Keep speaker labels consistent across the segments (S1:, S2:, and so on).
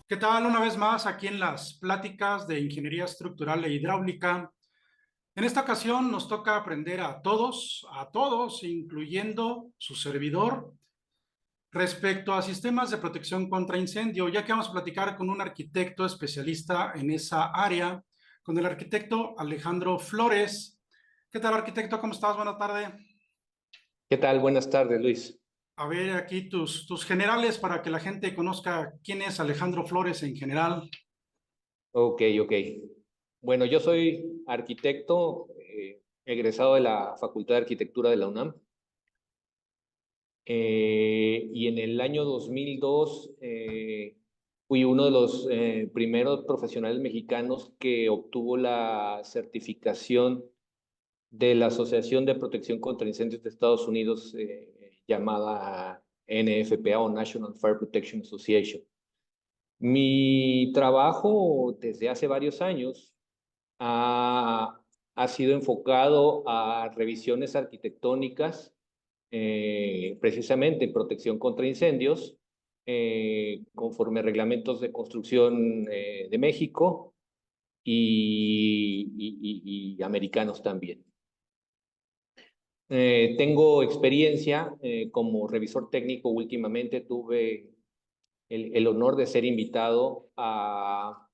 S1: ¿Qué tal? Una vez más aquí en las pláticas de Ingeniería Estructural e Hidráulica. En esta ocasión nos toca aprender a todos, incluyendo su servidor, respecto a sistemas de protección contra incendio, ya que vamos a platicar con un arquitecto especialista en esa área, con el arquitecto Alejandro Flores. ¿Qué tal, arquitecto? ¿Cómo estás? Buenas tardes.
S2: ¿Qué tal? Buenas tardes, Luis.
S1: A ver, aquí tus generales para que la gente conozca quién es Alejandro Flores en general.
S2: Ok. Bueno, yo soy arquitecto, egresado de la Facultad de Arquitectura de la UNAM. Y en el año 2002 fui uno de los primeros profesionales mexicanos que obtuvo la certificación de la Asociación de Protección contra Incendios de Estados Unidos, llamada NFPA o National Fire Protection Association. Mi trabajo desde hace varios años ha sido enfocado a revisiones arquitectónicas, precisamente en protección contra incendios, conforme a reglamentos de construcción de México y americanos también. Tengo experiencia como revisor técnico. Últimamente tuve el honor de ser invitado a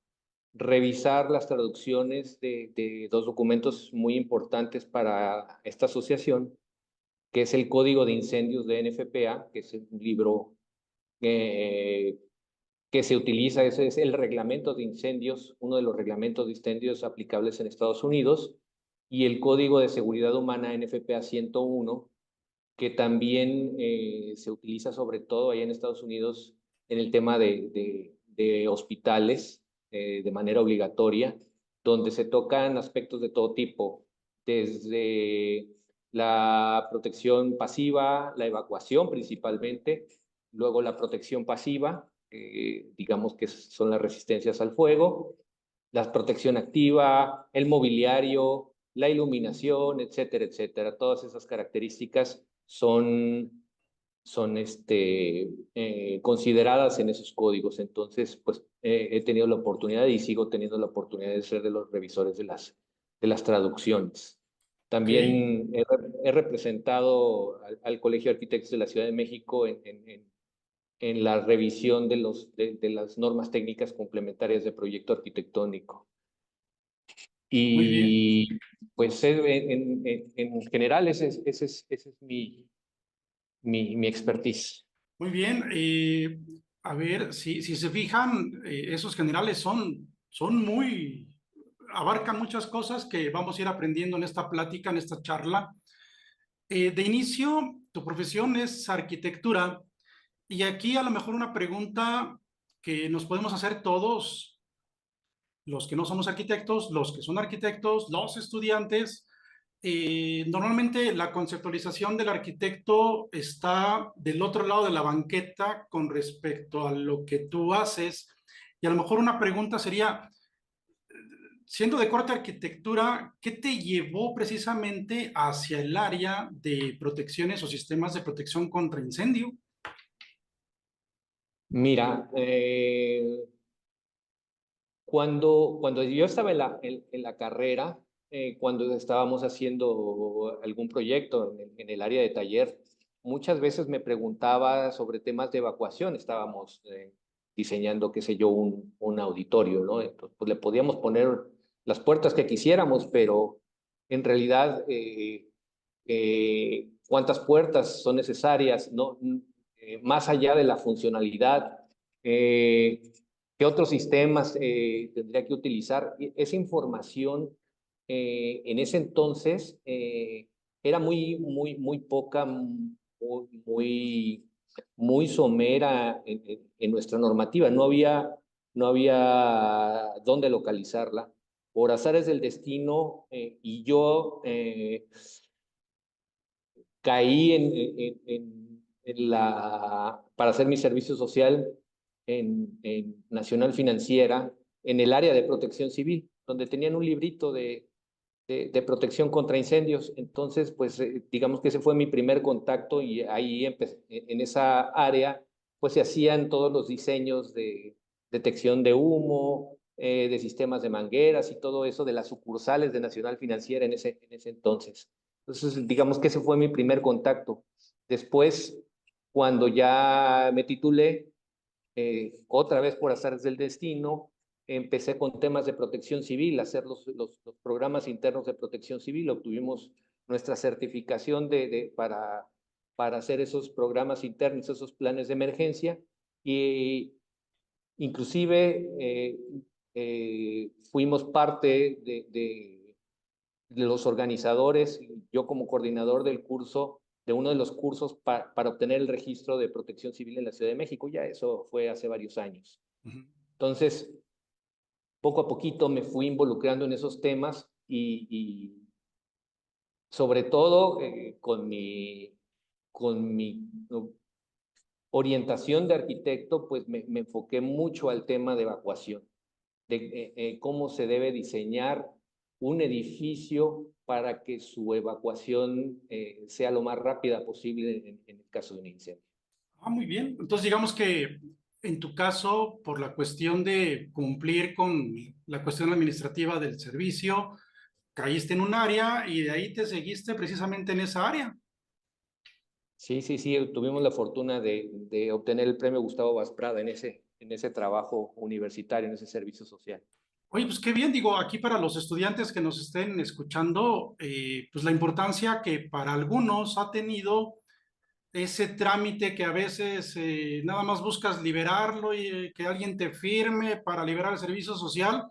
S2: revisar las traducciones de dos documentos muy importantes para esta asociación, que es el Código de Incendios de NFPA, que es un libro eh, que se utiliza, ese es el reglamento de incendios, uno de los reglamentos de incendios aplicables en Estados Unidos, y el Código de Seguridad Humana NFPA 101, que también se utiliza sobre todo allá en Estados Unidos en el tema de hospitales de manera obligatoria, donde se tocan aspectos de todo tipo, desde la protección pasiva, la evacuación principalmente, luego la protección pasiva, digamos que son las resistencias al fuego, la protección activa, el mobiliario, la iluminación, etcétera, etcétera. Todas esas características son consideradas en esos códigos. Entonces, pues he tenido la oportunidad y sigo teniendo la oportunidad de ser de los revisores de las traducciones.
S1: Ok,
S2: También he representado al Colegio de Arquitectos de la Ciudad de México en la revisión de las normas técnicas complementarias de proyecto arquitectónico.
S1: muy bien.
S2: Y pues en general ese es mi expertise.
S1: Muy bien, a ver, si se fijan, esos generales son abarcan muchas cosas que vamos a ir aprendiendo en esta plática, en esta charla. De inicio, tu profesión es arquitectura y aquí a lo mejor una pregunta que nos podemos hacer todos, los que no somos arquitectos, los que son arquitectos, los estudiantes. Normalmente la conceptualización del arquitecto está del otro lado de la banqueta con respecto a lo que tú haces. Y a lo mejor una pregunta sería, siendo de corte arquitectura, ¿qué te llevó precisamente hacia el área de protecciones o sistemas de protección contra incendio?
S2: Mira, cuando yo estaba en la carrera, cuando estábamos haciendo algún proyecto en el área de taller, muchas veces me preguntaba sobre temas de evacuación. Estábamos diseñando, qué sé yo, un auditorio, ¿no? Entonces, pues le podíamos poner las puertas que quisiéramos, pero en realidad, ¿cuántas puertas son necesarias? ¿No? Más allá de la funcionalidad. ¿Qué otros sistemas tendría que utilizar? Esa información en ese entonces era muy poca, muy somera en nuestra normativa. No había dónde localizarla. Por azares del destino, y yo caí para hacer mi servicio social en Nacional Financiera, en el área de protección civil, donde tenían un librito de protección contra incendios. Entonces, pues digamos que ese fue mi primer contacto, y ahí empecé, en esa área, pues se hacían todos los diseños de detección de humo, de sistemas de mangueras y todo eso de las sucursales de Nacional Financiera en ese entonces. Entonces, digamos que ese fue mi primer contacto. Después, cuando ya me titulé, otra vez por azares del destino, empecé con temas de protección civil, hacer los programas internos de protección civil. Obtuvimos nuestra certificación para hacer esos programas internos, esos planes de emergencia, y inclusive fuimos parte de los organizadores, yo como coordinador del curso, de uno de los cursos para obtener el registro de protección civil en la Ciudad de México. Ya eso fue hace varios años. Entonces, poco a poquito me fui involucrando en esos temas y sobre todo con mi orientación de arquitecto, pues me enfoqué mucho al tema de evacuación, de cómo se debe diseñar un edificio para que su evacuación sea lo más rápida posible en el caso de un incendio.
S1: Muy bien. Entonces, digamos que en tu caso, por la cuestión de cumplir con la cuestión administrativa del servicio, caíste en un área y de ahí te seguiste precisamente en esa área.
S2: Sí, tuvimos la fortuna de obtener el premio Gustavo Vaz Prada en ese trabajo universitario, en ese servicio social.
S1: Oye, pues qué bien, digo, aquí para los estudiantes que nos estén escuchando, pues la importancia que para algunos ha tenido ese trámite que a veces nada más buscas liberarlo y que alguien te firme para liberar el servicio social.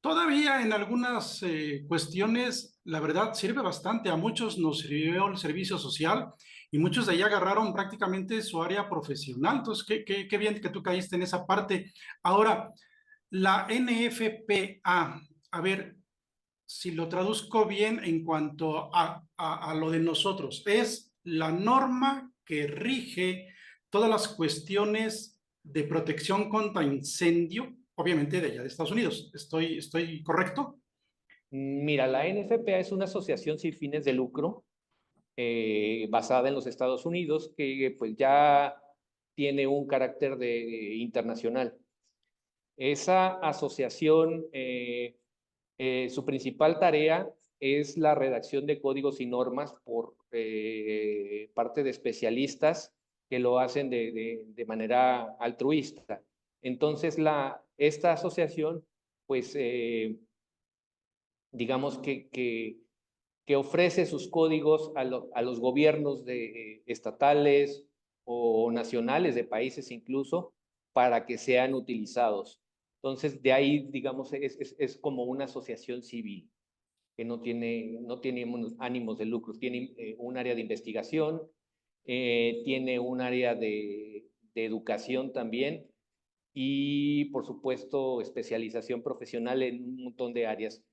S1: Todavía en algunas cuestiones, la verdad, sirve bastante. A muchos nos sirvió el servicio social y muchos de ahí agarraron prácticamente su área profesional. Entonces, qué bien que tú caíste en esa parte. Ahora, la NFPA, a ver si lo traduzco bien en cuanto a lo de nosotros, es la norma que rige todas las cuestiones de protección contra incendio, obviamente de allá de Estados Unidos. ¿Estoy correcto?
S2: Mira, la NFPA es una asociación sin fines de lucro basada en los Estados Unidos que pues ya tiene un carácter internacional. Esa asociación, su principal tarea es la redacción de códigos y normas por parte de especialistas que lo hacen de manera altruista. Entonces, esta asociación, pues, digamos que ofrece sus códigos a los gobiernos estatales o nacionales de países incluso para que sean utilizados. Entonces, de ahí, digamos, es como una asociación civil que no tiene ánimos de lucro, tiene un área de investigación, tiene un área de educación también y, por supuesto, especialización profesional en un montón de áreas.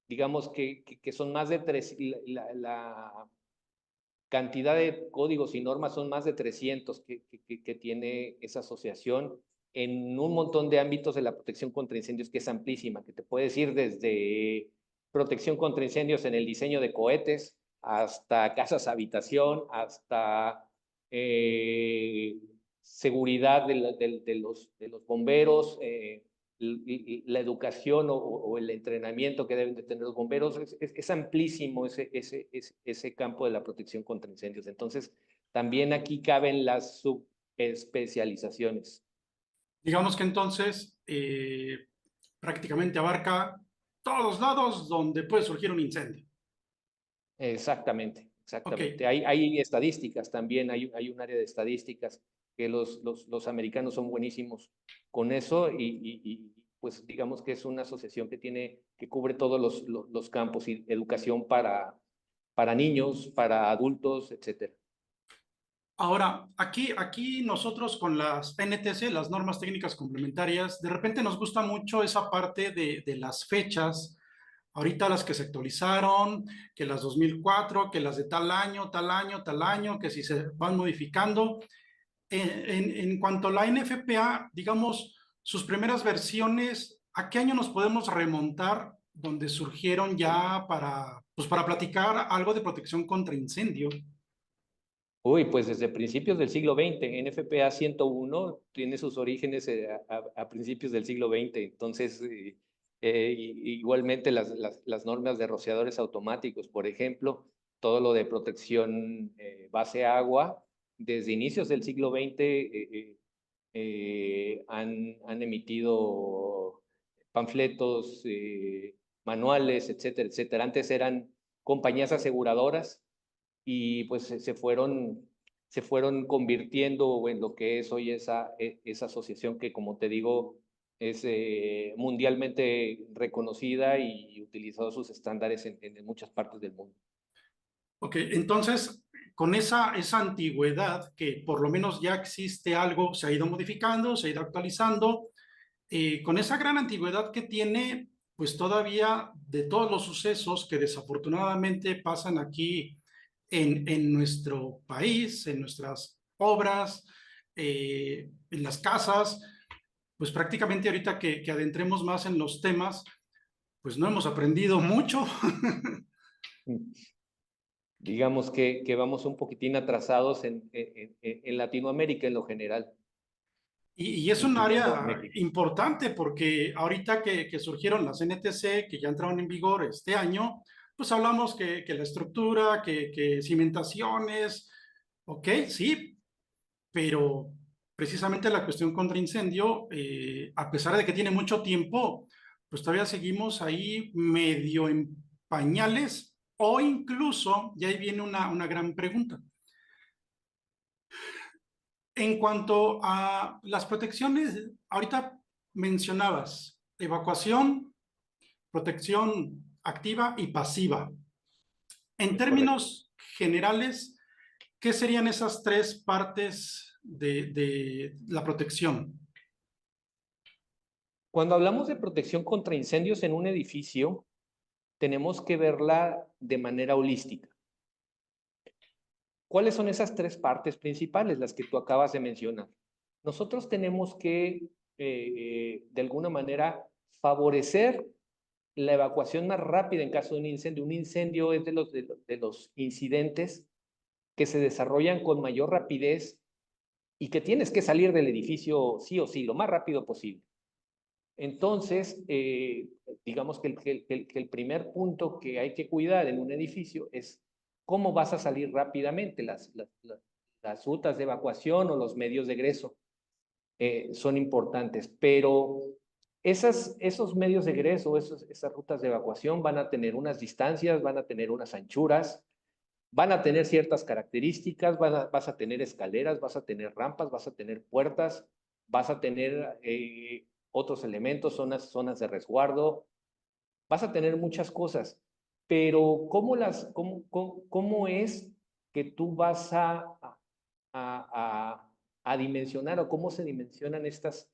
S2: Digamos que son más de la cantidad de códigos y normas son más de 300 que tiene esa asociación en un montón de ámbitos de la protección contra incendios, que es amplísima, que te puede decir desde protección contra incendios en el diseño de cohetes, hasta casas habitación, hasta seguridad de los bomberos, la educación o el entrenamiento que deben de tener los bomberos. Es amplísimo ese campo de la protección contra incendios. Entonces, también aquí caben las subespecializaciones.
S1: Digamos que entonces prácticamente abarca todos lados donde puede surgir un incendio.
S2: Exactamente.
S1: Ok.
S2: Hay estadísticas también, hay un área de estadísticas que los americanos son buenísimos con eso y pues digamos que es una asociación que cubre todos los campos y educación para niños, para adultos, etcétera.
S1: Ahora, aquí nosotros con las NTC, las normas técnicas complementarias, de repente nos gusta mucho esa parte de las fechas. Ahorita las que se actualizaron, que las 2004, que las de tal año, tal año, tal año, que si se van modificando. En cuanto a la NFPA, digamos, sus primeras versiones, ¿a qué año nos podemos remontar donde surgieron ya pues para platicar algo de protección contra incendio?
S2: Uy, pues desde principios del siglo XX, NFPA 101 tiene sus orígenes a principios del siglo XX, entonces igualmente las normas de rociadores automáticos, por ejemplo, todo lo de protección base agua, desde inicios del siglo XX han emitido panfletos, manuales, etcétera, etcétera. Antes eran compañías aseguradoras y pues se fueron convirtiendo en lo que es hoy esa asociación que, como te digo, es mundialmente reconocida y utilizado sus estándares en muchas partes del mundo.
S1: Ok, entonces, con esa antigüedad, que por lo menos ya existe algo, se ha ido modificando, se ha ido actualizando, con esa gran antigüedad que tiene, pues todavía de todos los sucesos que desafortunadamente pasan aquí en nuestro país, en nuestras obras, en las casas, pues prácticamente ahorita que adentremos más en los temas, pues no hemos aprendido mucho.
S2: Digamos que vamos un poquitín atrasados en Latinoamérica en lo general,
S1: Y es un
S2: incluyendo
S1: área
S2: México.
S1: importante porque ahorita que surgieron las NTC, que ya entraron en vigor este año, pues hablamos que la estructura, que cimentaciones, ok, sí, pero precisamente la cuestión contra incendio, a pesar de que tiene mucho tiempo, pues todavía seguimos ahí medio en pañales o incluso, y ahí viene una gran pregunta. En cuanto a las protecciones, ahorita mencionabas evacuación, protección activa y pasiva. En
S2: Es correcto.
S1: términos generales, ¿qué serían esas tres partes de la protección?
S2: Cuando hablamos de protección contra incendios en un edificio, tenemos que verla de manera holística. ¿Cuáles son esas tres partes principales, las que tú acabas de mencionar? Nosotros tenemos que, de alguna manera, favorecer la evacuación más rápida en caso de un incendio. Un incendio es de los incidentes que se desarrollan con mayor rapidez y que tienes que salir del edificio sí o sí, lo más rápido posible. Entonces, digamos que el primer punto que hay que cuidar en un edificio es cómo vas a salir rápidamente. Las rutas de evacuación o los medios de egreso son importantes, pero esos medios de egreso, esas rutas de evacuación van a tener unas distancias, van a tener unas anchuras, van a tener ciertas características, vas a tener escaleras, vas a tener rampas, vas a tener puertas, vas a tener otros elementos, zonas de resguardo, vas a tener muchas cosas, pero ¿cómo es que tú vas a dimensionar o cómo se dimensionan estos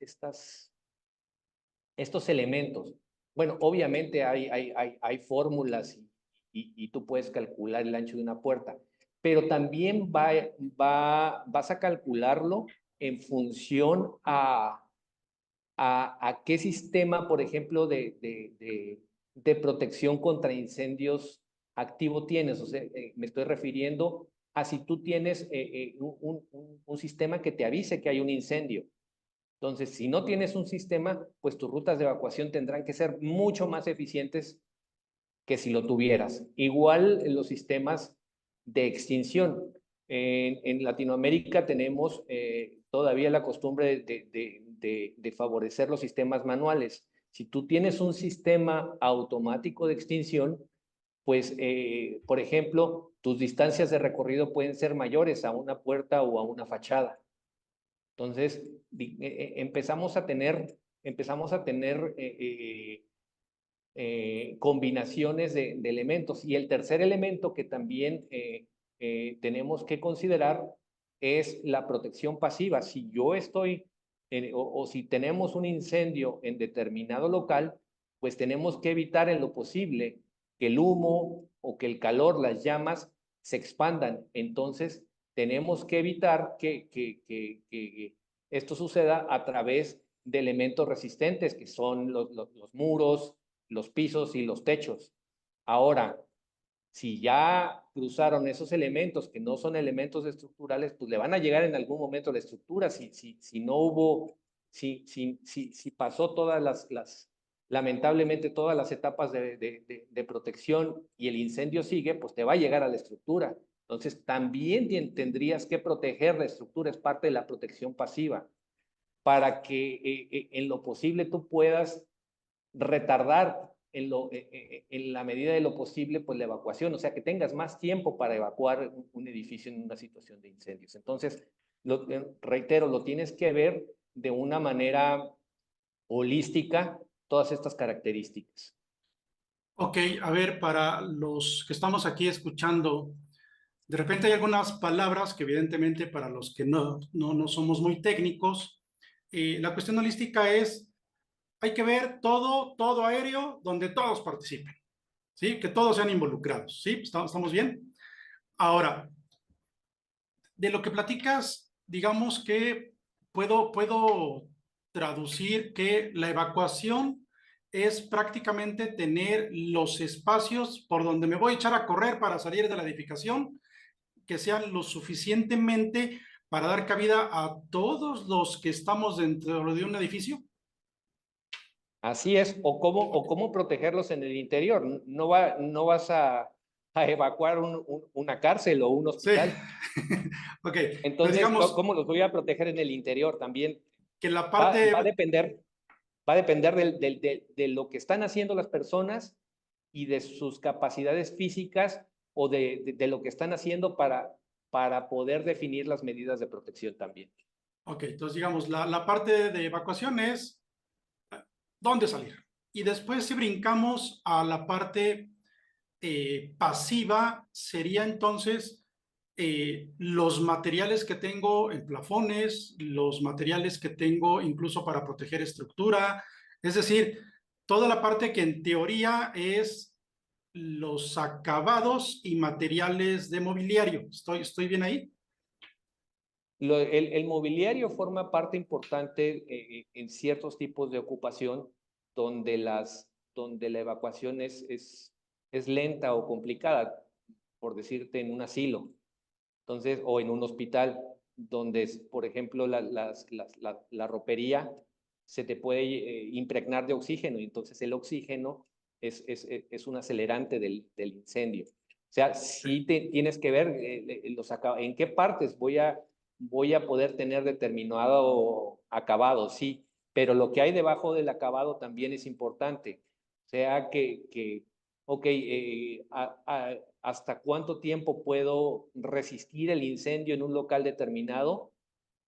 S2: elementos? Bueno, obviamente hay fórmulas y tú puedes calcular el ancho de una puerta, pero también vas a calcularlo en función a qué sistema, por ejemplo, de protección contra incendios activo tienes. O sea, me estoy refiriendo a si tú tienes un sistema que te avise que hay un incendio. Entonces, si no tienes un sistema, pues tus rutas de evacuación tendrán que ser mucho más eficientes que si lo tuvieras. Igual en los sistemas de extinción. En Latinoamérica tenemos todavía la costumbre de favorecer los sistemas manuales. Si tú tienes un sistema automático de extinción, pues, por ejemplo, tus distancias de recorrido pueden ser mayores a una puerta o a una fachada. Entonces, empezamos a tener combinaciones de elementos. Y el tercer elemento que también tenemos que considerar es la protección pasiva. Si yo estoy, o si tenemos un incendio en determinado local, pues tenemos que evitar en lo posible que el humo o que el calor, las llamas, se expandan. Entonces, tenemos que evitar que esto suceda a través de elementos resistentes, que son los muros, los pisos y los techos. Ahora, Si ya cruzaron esos elementos que no son elementos estructurales, pues le van a llegar en algún momento la estructura. Si no hubo, si pasó lamentablemente todas las etapas de protección y el incendio sigue, pues te va a llegar a la estructura. Entonces también tendrías que proteger la estructura, es parte de la protección pasiva, para que en lo posible tú puedas retardar en la medida de lo posible pues la evacuación, o sea, que tengas más tiempo para evacuar un edificio en una situación de incendios. Entonces, reitero, lo tienes que ver de una manera holística, todas estas características.
S1: Ok, a ver, para los que estamos aquí escuchando, de repente hay algunas palabras que evidentemente para los que no somos muy técnicos, la cuestión holística es, hay que ver todo aéreo donde todos participen, ¿sí? Que todos sean involucrados, ¿sí? ¿Estamos bien? Ahora, de lo que platicas, digamos que puedo traducir que la evacuación es prácticamente tener los espacios por donde me voy a echar a correr para salir de la edificación, que sean lo suficientemente para dar cabida a todos los que estamos dentro de un edificio.
S2: Así es, o cómo protegerlos en el interior. No vas a evacuar una cárcel o un
S1: Sí,
S2: hospital.
S1: ok, pero
S2: Entonces,
S1: digamos
S2: ¿cómo los voy a proteger en el interior? También
S1: que la
S2: va
S1: parte,
S2: a depender, va a depender de lo que están haciendo las personas y de sus capacidades físicas o de lo que están haciendo para poder definir las medidas de protección también.
S1: ok, entonces digamos, la parte de evacuación es dónde salir. Y después si brincamos a la parte pasiva, sería entonces los materiales que tengo en plafones, los materiales que tengo incluso para proteger estructura, es decir, toda la parte que en teoría es los acabados y materiales de mobiliario. ¿Estoy bien ahí?
S2: El mobiliario forma parte importante en ciertos tipos de ocupación donde la evacuación es lenta o complicada, por decirte en un asilo, entonces, o en un hospital, donde, por ejemplo, la ropería se te puede impregnar de oxígeno, y entonces el oxígeno es un acelerante del incendio. O sea, sí tienes que ver en qué partes voy a poder tener determinado acabado, sí, pero lo que hay debajo del acabado también es importante. O sea, ok, ¿hasta cuánto tiempo puedo resistir el incendio en un local determinado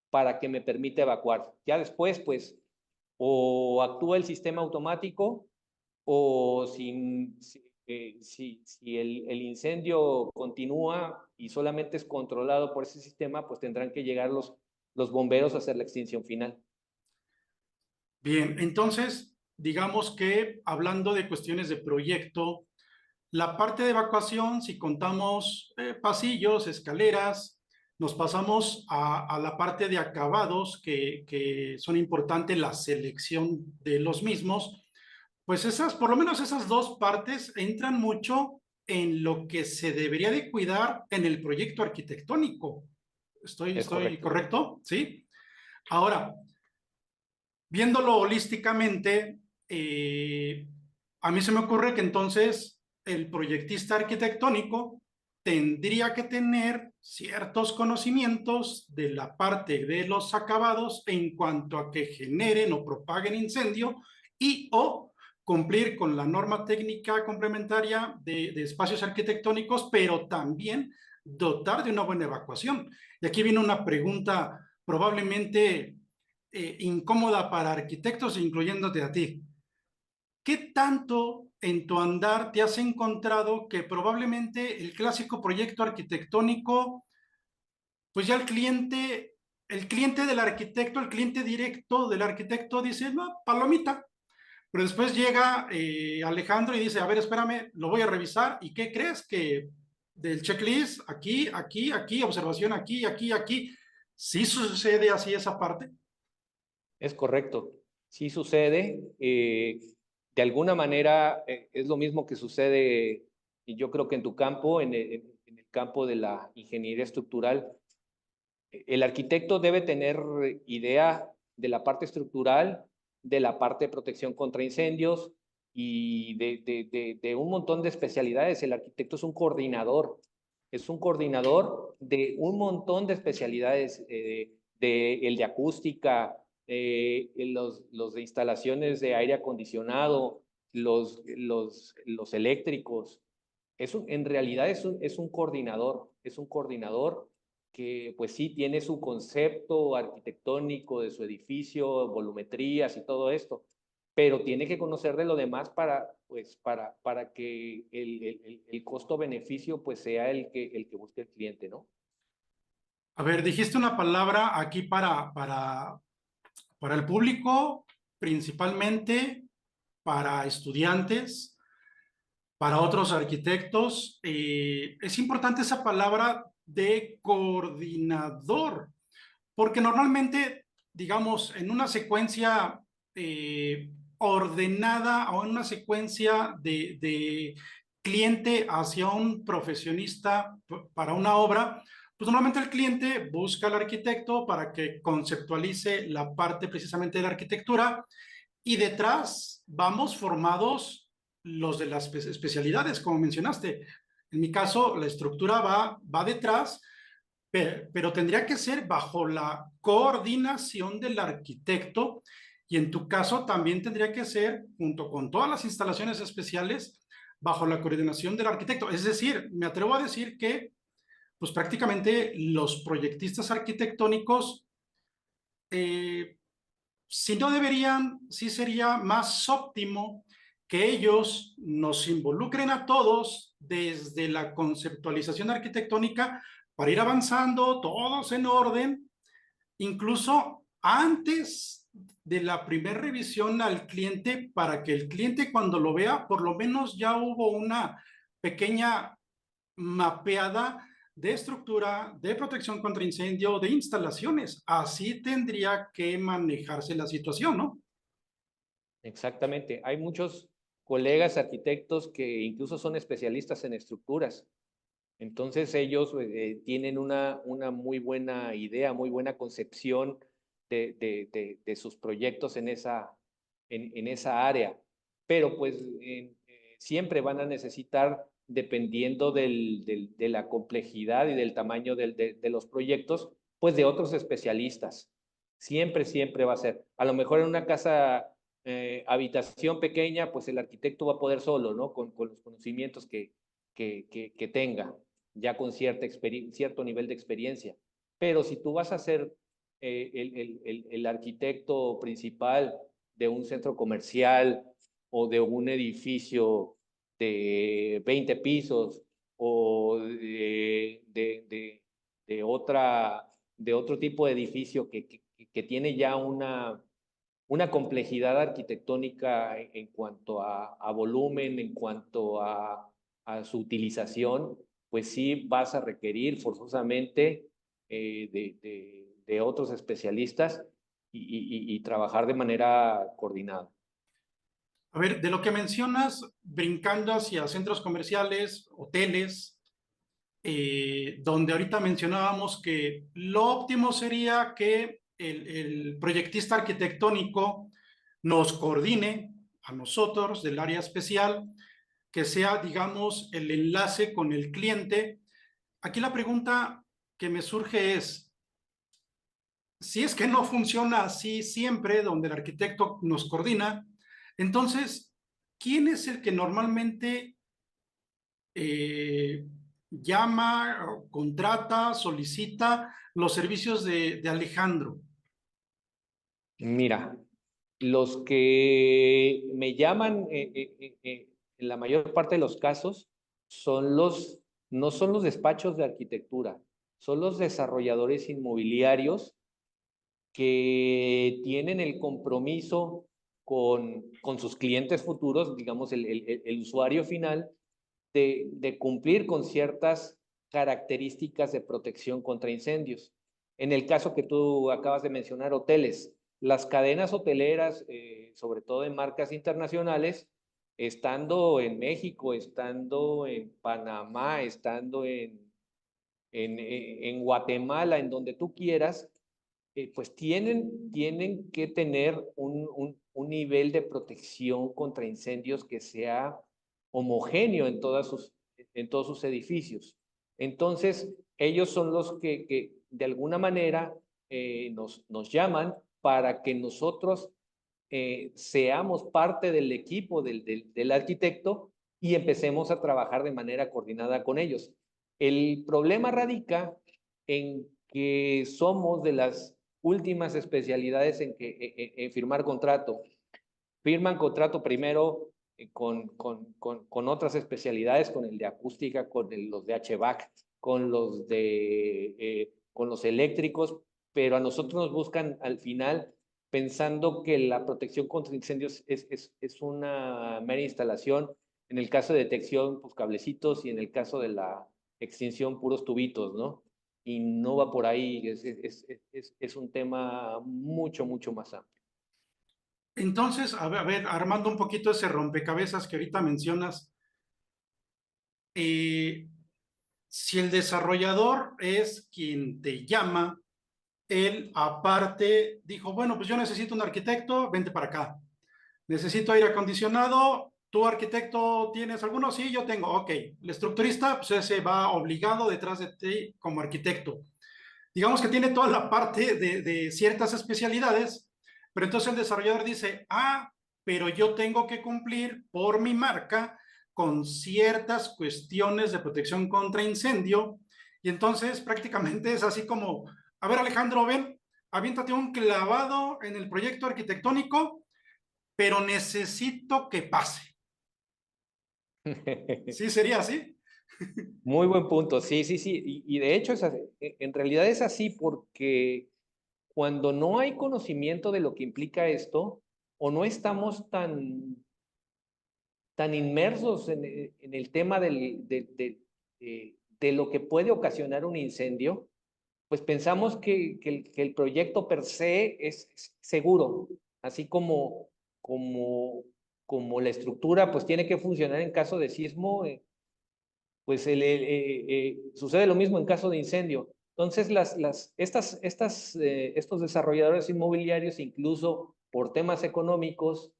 S2: para que me permita evacuar? Ya después, pues, o actúa el sistema automático o si el incendio continúa y solamente es controlado por ese sistema, pues tendrán que llegar los bomberos a hacer la extinción final.
S1: Bien, entonces, digamos que hablando de cuestiones de proyecto, la parte de evacuación, si contamos pasillos, escaleras, nos pasamos a la parte de acabados que son importantes, la selección de los mismos, pues esas, por lo menos esas dos partes entran mucho en lo que se debería de cuidar en el proyecto arquitectónico.
S2: Es
S1: ¿Estoy
S2: correcto.
S1: correcto? Sí. Ahora, viéndolo holísticamente, a mí se me ocurre que entonces el proyectista arquitectónico tendría que tener ciertos conocimientos de la parte de los acabados en cuanto a que generen o propaguen incendio y o cumplir con la norma técnica complementaria de espacios arquitectónicos, pero también dotar de una buena evacuación. Y aquí viene una pregunta probablemente incómoda para arquitectos, incluyéndote a ti. ¿Qué tanto en tu andar te has encontrado que probablemente el clásico proyecto arquitectónico, pues ya el cliente del arquitecto, el cliente directo del arquitecto dice, no, palomita, pero después llega Alejandro y dice, a ver, espérame, lo voy a revisar, ¿y qué crees? Que del checklist, aquí, observación aquí, ¿sí sucede así esa parte?
S2: Es correcto. Sí sucede. De alguna manera es lo mismo que sucede y yo creo que en tu campo, en el campo de la ingeniería estructural, el arquitecto debe tener idea de la parte estructural, de la parte de protección contra incendios y de un montón de especialidades. El arquitecto es un coordinador de un montón de especialidades, el de acústica, los de instalaciones de aire acondicionado, los eléctricos. En realidad es un coordinador que pues sí tiene su concepto arquitectónico de su edificio, volumetrías y todo esto, pero tiene que conocer de lo demás pues, para que el costo-beneficio pues sea el que busque el cliente, ¿no?
S1: A ver, dijiste una palabra aquí para el público, principalmente para estudiantes, para otros arquitectos. Es importante esa palabra de coordinador, porque normalmente, digamos, en una secuencia ordenada o en una secuencia de cliente hacia un profesionista para una obra, pues normalmente el cliente busca al arquitecto para que conceptualice la parte precisamente de la arquitectura y detrás vamos formados los de las especialidades, como mencionaste. En mi caso, la estructura va detrás, pero tendría que ser bajo la coordinación del arquitecto y en tu caso también tendría que ser, junto con todas las instalaciones especiales, bajo la coordinación del arquitecto. Es decir, me atrevo a decir que pues prácticamente los proyectistas arquitectónicos, si no deberían, sí sería más óptimo que ellos nos involucren a todos desde la conceptualización arquitectónica para ir avanzando, todos en orden, incluso antes de la primera revisión al cliente, para que el cliente cuando lo vea, por lo menos ya hubo una pequeña mapeada de estructura, de protección contra incendio, de instalaciones. Así tendría que manejarse la situación, ¿no?
S2: Exactamente. Hay muchos colegas arquitectos que incluso son especialistas en estructuras. Entonces ellos tienen una muy buena idea, muy buena concepción de sus proyectos en esa área. Pero pues siempre van a necesitar, dependiendo de la complejidad y del tamaño de los proyectos, pues de otros especialistas. Siempre va a ser. A lo mejor en una casa, habitación pequeña, pues el arquitecto va a poder solo, ¿no? Con los conocimientos que tenga ya con cierto nivel de experiencia. Pero si tú vas a ser el arquitecto principal de un centro comercial o de un edificio de 20 pisos o de otro tipo de edificio que tiene ya una complejidad arquitectónica en cuanto a volumen, en cuanto a su utilización, pues sí vas a requerir forzosamente de otros especialistas y trabajar de manera coordinada.
S1: A ver, de lo que mencionas, brincando hacia centros comerciales, hoteles, donde ahorita mencionábamos que lo óptimo sería que el proyectista arquitectónico nos coordine a nosotros del área especial, que sea, digamos, el enlace con el cliente. Aquí la pregunta que me surge es, si es que no funciona así siempre, donde el arquitecto nos coordina, entonces, ¿quién es el que normalmente eh, llama, contrata, solicita los servicios de Alejandro?
S2: Mira, los que me llaman en la mayor parte de los casos no son los despachos de arquitectura, son los desarrolladores inmobiliarios que tienen el compromiso con sus clientes futuros, digamos el usuario final, de cumplir con ciertas características de protección contra incendios. En el caso que tú acabas de mencionar, hoteles, las cadenas hoteleras, sobre todo en marcas internacionales, estando en México, estando en Panamá, estando en Guatemala, en donde tú quieras, pues tienen que tener un nivel de protección contra incendios que sea homogéneo en todos sus edificios. Entonces, ellos son los que de alguna manera nos llaman para que nosotros seamos parte del equipo del arquitecto y empecemos a trabajar de manera coordinada con ellos. El problema radica en que somos de las últimas especialidades en firmar contrato. Firman contrato primero con otras especialidades, con el de acústica, con los de HVAC, con los eléctricos, pero a nosotros nos buscan al final pensando que la protección contra incendios es una mera instalación. En el caso de detección, pues cablecitos, y en el caso de la extinción, puros tubitos, ¿no? Y no va por ahí, es un tema mucho, mucho más amplio.
S1: Entonces, a ver, armando un poquito ese rompecabezas que ahorita mencionas, eh, si el desarrollador es quien te llama, él aparte dijo, bueno, pues yo necesito un arquitecto, vente para acá. Necesito aire acondicionado, ¿tú arquitecto tienes alguno? Sí, yo tengo, ok. El estructurista, pues ese va obligado detrás de ti como arquitecto. Digamos que tiene toda la parte de ciertas especialidades, pero entonces el desarrollador dice, ah, pero yo tengo que cumplir por mi marca con ciertas cuestiones de protección contra incendio, y entonces prácticamente es así como, a ver Alejandro, ven, aviéntate un clavado en el proyecto arquitectónico, pero necesito que pase. ¿Sí sería así?
S2: Muy buen punto, sí, sí, sí. Y de hecho, en realidad es así porque cuando no hay conocimiento de lo que implica esto, o no estamos tan inmersos en el tema de lo que puede ocasionar un incendio, pues pensamos que el proyecto per se es seguro, así como la estructura pues tiene que funcionar en caso de sismo, pues sucede lo mismo en caso de incendio. Entonces, estos desarrolladores inmobiliarios, incluso por temas económicos,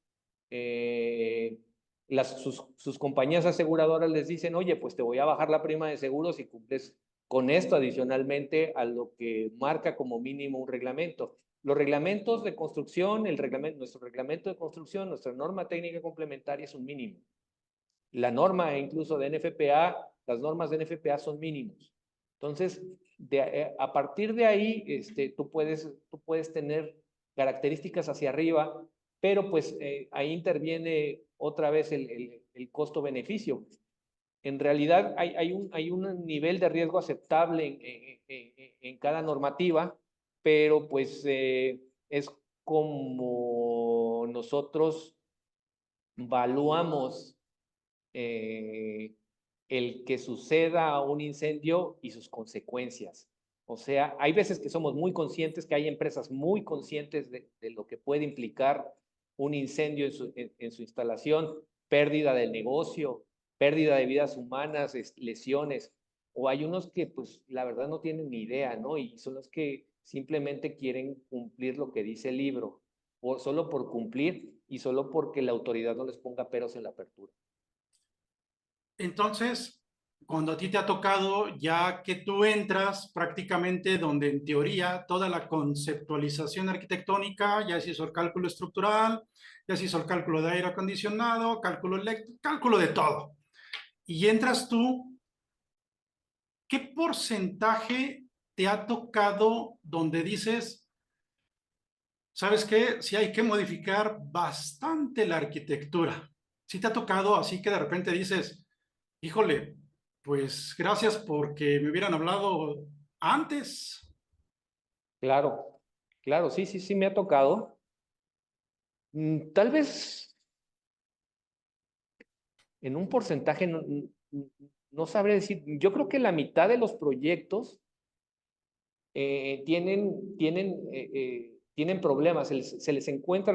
S2: sus compañías aseguradoras les dicen, oye, pues te voy a bajar la prima de seguro si cumples con esto adicionalmente a lo que marca como mínimo un reglamento. Los reglamentos de construcción, nuestro reglamento de construcción, nuestra norma técnica complementaria es un mínimo. La norma incluso de NFPA, las normas de NFPA son mínimos. Entonces, a partir de ahí, tú puedes tener características hacia arriba, pero pues ahí interviene otra vez el costo-beneficio. En realidad hay un nivel de riesgo aceptable en cada normativa, pero pues es como nosotros valuamos el que suceda un incendio y sus consecuencias. O sea, hay veces que somos muy conscientes, que hay empresas muy conscientes de lo que puede implicar un incendio en su instalación, pérdida del negocio, pérdida de vidas humanas, lesiones, o hay unos que pues la verdad no tienen ni idea, ¿no? Y son los que simplemente quieren cumplir lo que dice el libro, solo por cumplir y solo porque la autoridad no les ponga peros en la apertura.
S1: Entonces, cuando a ti te ha tocado, ya que tú entras prácticamente donde en teoría toda la conceptualización arquitectónica, ya se hizo el cálculo estructural, ya se hizo el cálculo de aire acondicionado, cálculo eléctrico, cálculo de todo. Y entras tú, ¿qué porcentaje te ha tocado donde dices, sabes qué, si hay que modificar bastante la arquitectura? Si te ha tocado así que de repente dices, híjole, pues gracias porque me hubieran hablado antes.
S2: Claro, claro, sí, sí, sí me ha tocado. Tal vez en un porcentaje no sabré decir. Yo creo que la mitad de los proyectos tienen tienen problemas, se les encuentra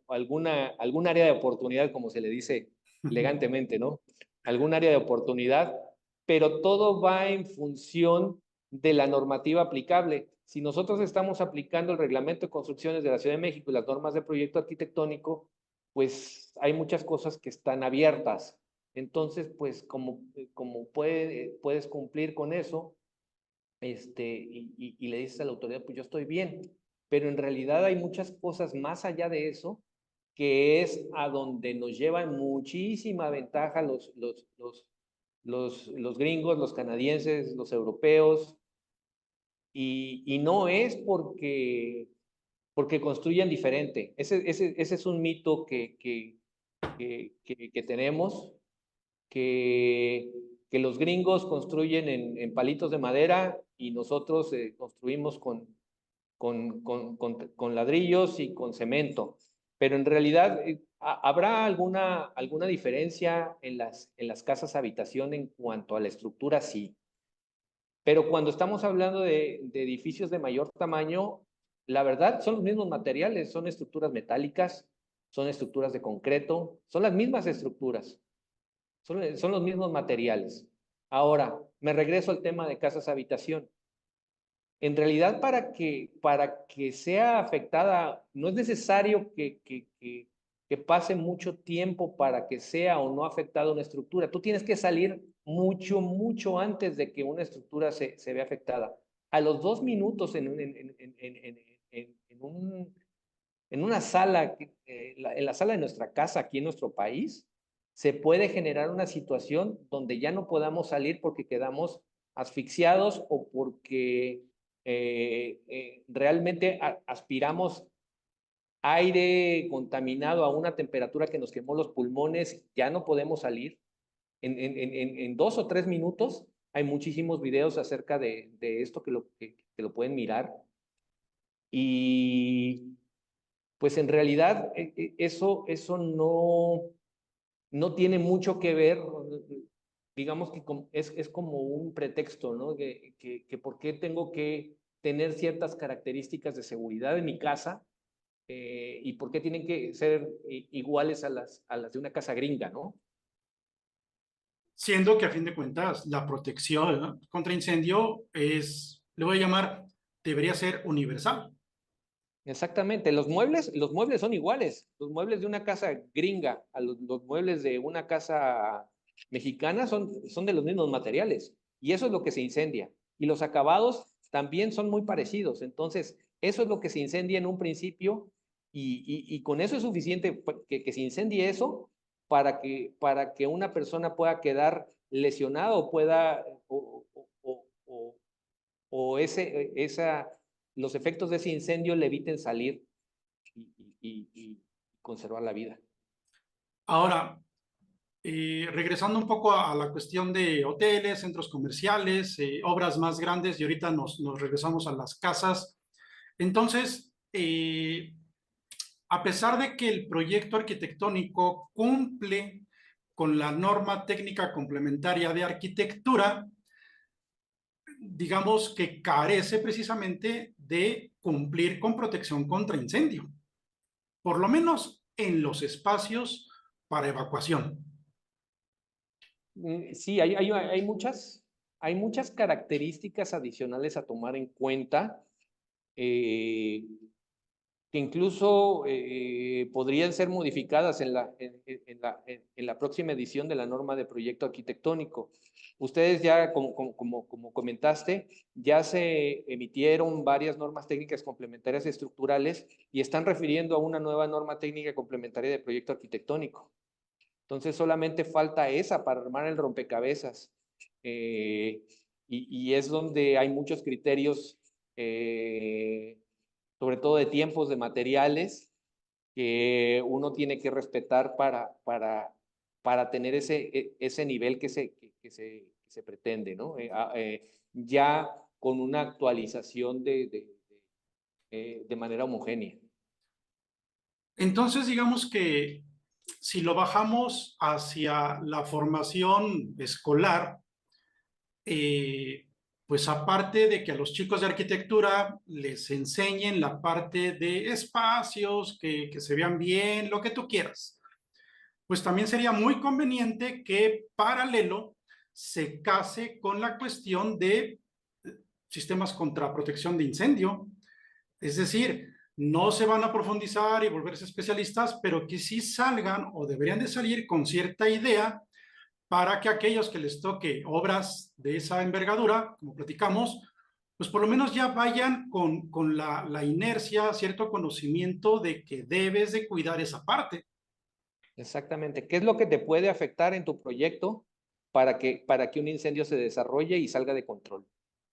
S2: algún área de oportunidad, como se le dice elegantemente, ¿no? Algún área de oportunidad, pero todo va en función de la normativa aplicable. Si nosotros estamos aplicando el Reglamento de Construcciones de la Ciudad de México y las normas de proyecto arquitectónico, pues hay muchas cosas que están abiertas. Entonces, pues como puedes cumplir con eso, y le dices a la autoridad, pues yo estoy bien, pero en realidad hay muchas cosas más allá de eso, que es a donde nos llevan muchísima ventaja los gringos, los canadienses, los europeos, y no es porque construyan diferente. Ese es un mito que tenemos, que los gringos construyen en palitos de madera y nosotros construimos con ladrillos y con cemento. Pero en realidad, ¿habrá alguna diferencia en las casas habitación en cuanto a la estructura? Sí. Pero cuando estamos hablando de edificios de mayor tamaño, la verdad son los mismos materiales, son estructuras metálicas, son estructuras de concreto, son las mismas estructuras. Son los mismos materiales. Ahora, me regreso al tema de casas habitación. En realidad, para que sea afectada, no es necesario que pase mucho tiempo para que sea o no afectada una estructura. Tú tienes que salir mucho, mucho antes de que una estructura se vea afectada. A los 2 minutos en una sala, en la sala de nuestra casa aquí en nuestro país, se puede generar una situación donde ya no podamos salir porque quedamos asfixiados o porque realmente aspiramos aire contaminado a una temperatura que nos quemó los pulmones, ya no podemos salir. En 2 o 3 minutos hay muchísimos videos acerca de esto que lo pueden mirar. Y pues en realidad eso no tiene mucho que ver, digamos que es como un pretexto, ¿no? Que por qué tengo que tener ciertas características de seguridad en mi casa, y por qué tienen que ser iguales a las de una casa gringa, ¿no?
S1: Siendo que a fin de cuentas la protección, ¿no?, contra incendio es, le voy a llamar, debería ser universal.
S2: Exactamente, los muebles son iguales. Los muebles de una casa gringa a los muebles de una casa mexicana son de los mismos materiales. Y eso es lo que se incendia. Y los acabados también son muy parecidos. Entonces, eso es lo que se incendia en un principio y con eso es suficiente que se incendie eso para que una persona pueda quedar lesionada o pueda, o los efectos de ese incendio le eviten salir y conservar la vida.
S1: Ahora, regresando un poco a la cuestión de hoteles, centros comerciales, obras más grandes, y ahorita nos regresamos a las casas. Entonces, a pesar de que el proyecto arquitectónico cumple con la norma técnica complementaria de arquitectura, digamos que carece precisamente de cumplir con protección contra incendio, por lo menos en los espacios para evacuación.
S2: Sí, hay muchas características adicionales a tomar en cuenta, que incluso podrían ser modificadas en la próxima edición de la norma de proyecto arquitectónico. Ustedes ya, como comentaste, ya se emitieron varias normas técnicas complementarias estructurales y están refiriendo a una nueva norma técnica complementaria de proyecto arquitectónico. Entonces solamente falta esa para armar el rompecabezas. Y es donde hay muchos criterios, sobre todo de tiempos, de materiales, que uno tiene que respetar para tener ese nivel que se pretende, ¿no? Ya con una actualización de manera homogénea.
S1: Entonces, digamos que si lo bajamos hacia la formación escolar, pues aparte de que a los chicos de arquitectura les enseñen la parte de espacios, que se vean bien, lo que tú quieras, pues también sería muy conveniente que paralelo se case con la cuestión de sistemas contra protección de incendio. Es decir, no se van a profundizar y volverse especialistas, pero que sí salgan o deberían de salir con cierta idea para que aquellos que les toque obras de esa envergadura, como platicamos, pues por lo menos ya vayan con la inercia, cierto conocimiento de que debes de cuidar esa parte.
S2: Exactamente. ¿Qué es lo que te puede afectar en tu proyecto para que un incendio se desarrolle y salga de control?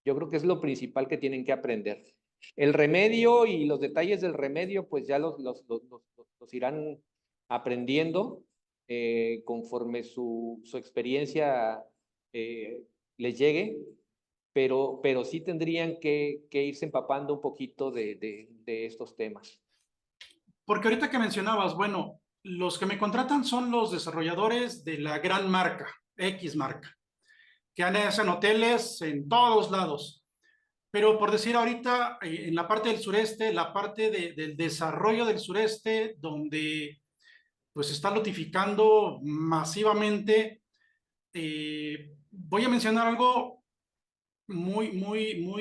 S2: Yo creo que es lo principal que tienen que aprender. El remedio y los detalles del remedio, pues ya los irán aprendiendo conforme su experiencia les llegue, pero sí tendrían que irse empapando un poquito de estos temas.
S1: Porque ahorita que mencionabas, bueno, los que me contratan son los desarrolladores de la gran marca, X marca, que hacen hoteles en todos lados. Pero por decir ahorita, en la parte del sureste, la parte del desarrollo del sureste, donde pues se está notificando masivamente, voy a mencionar algo muy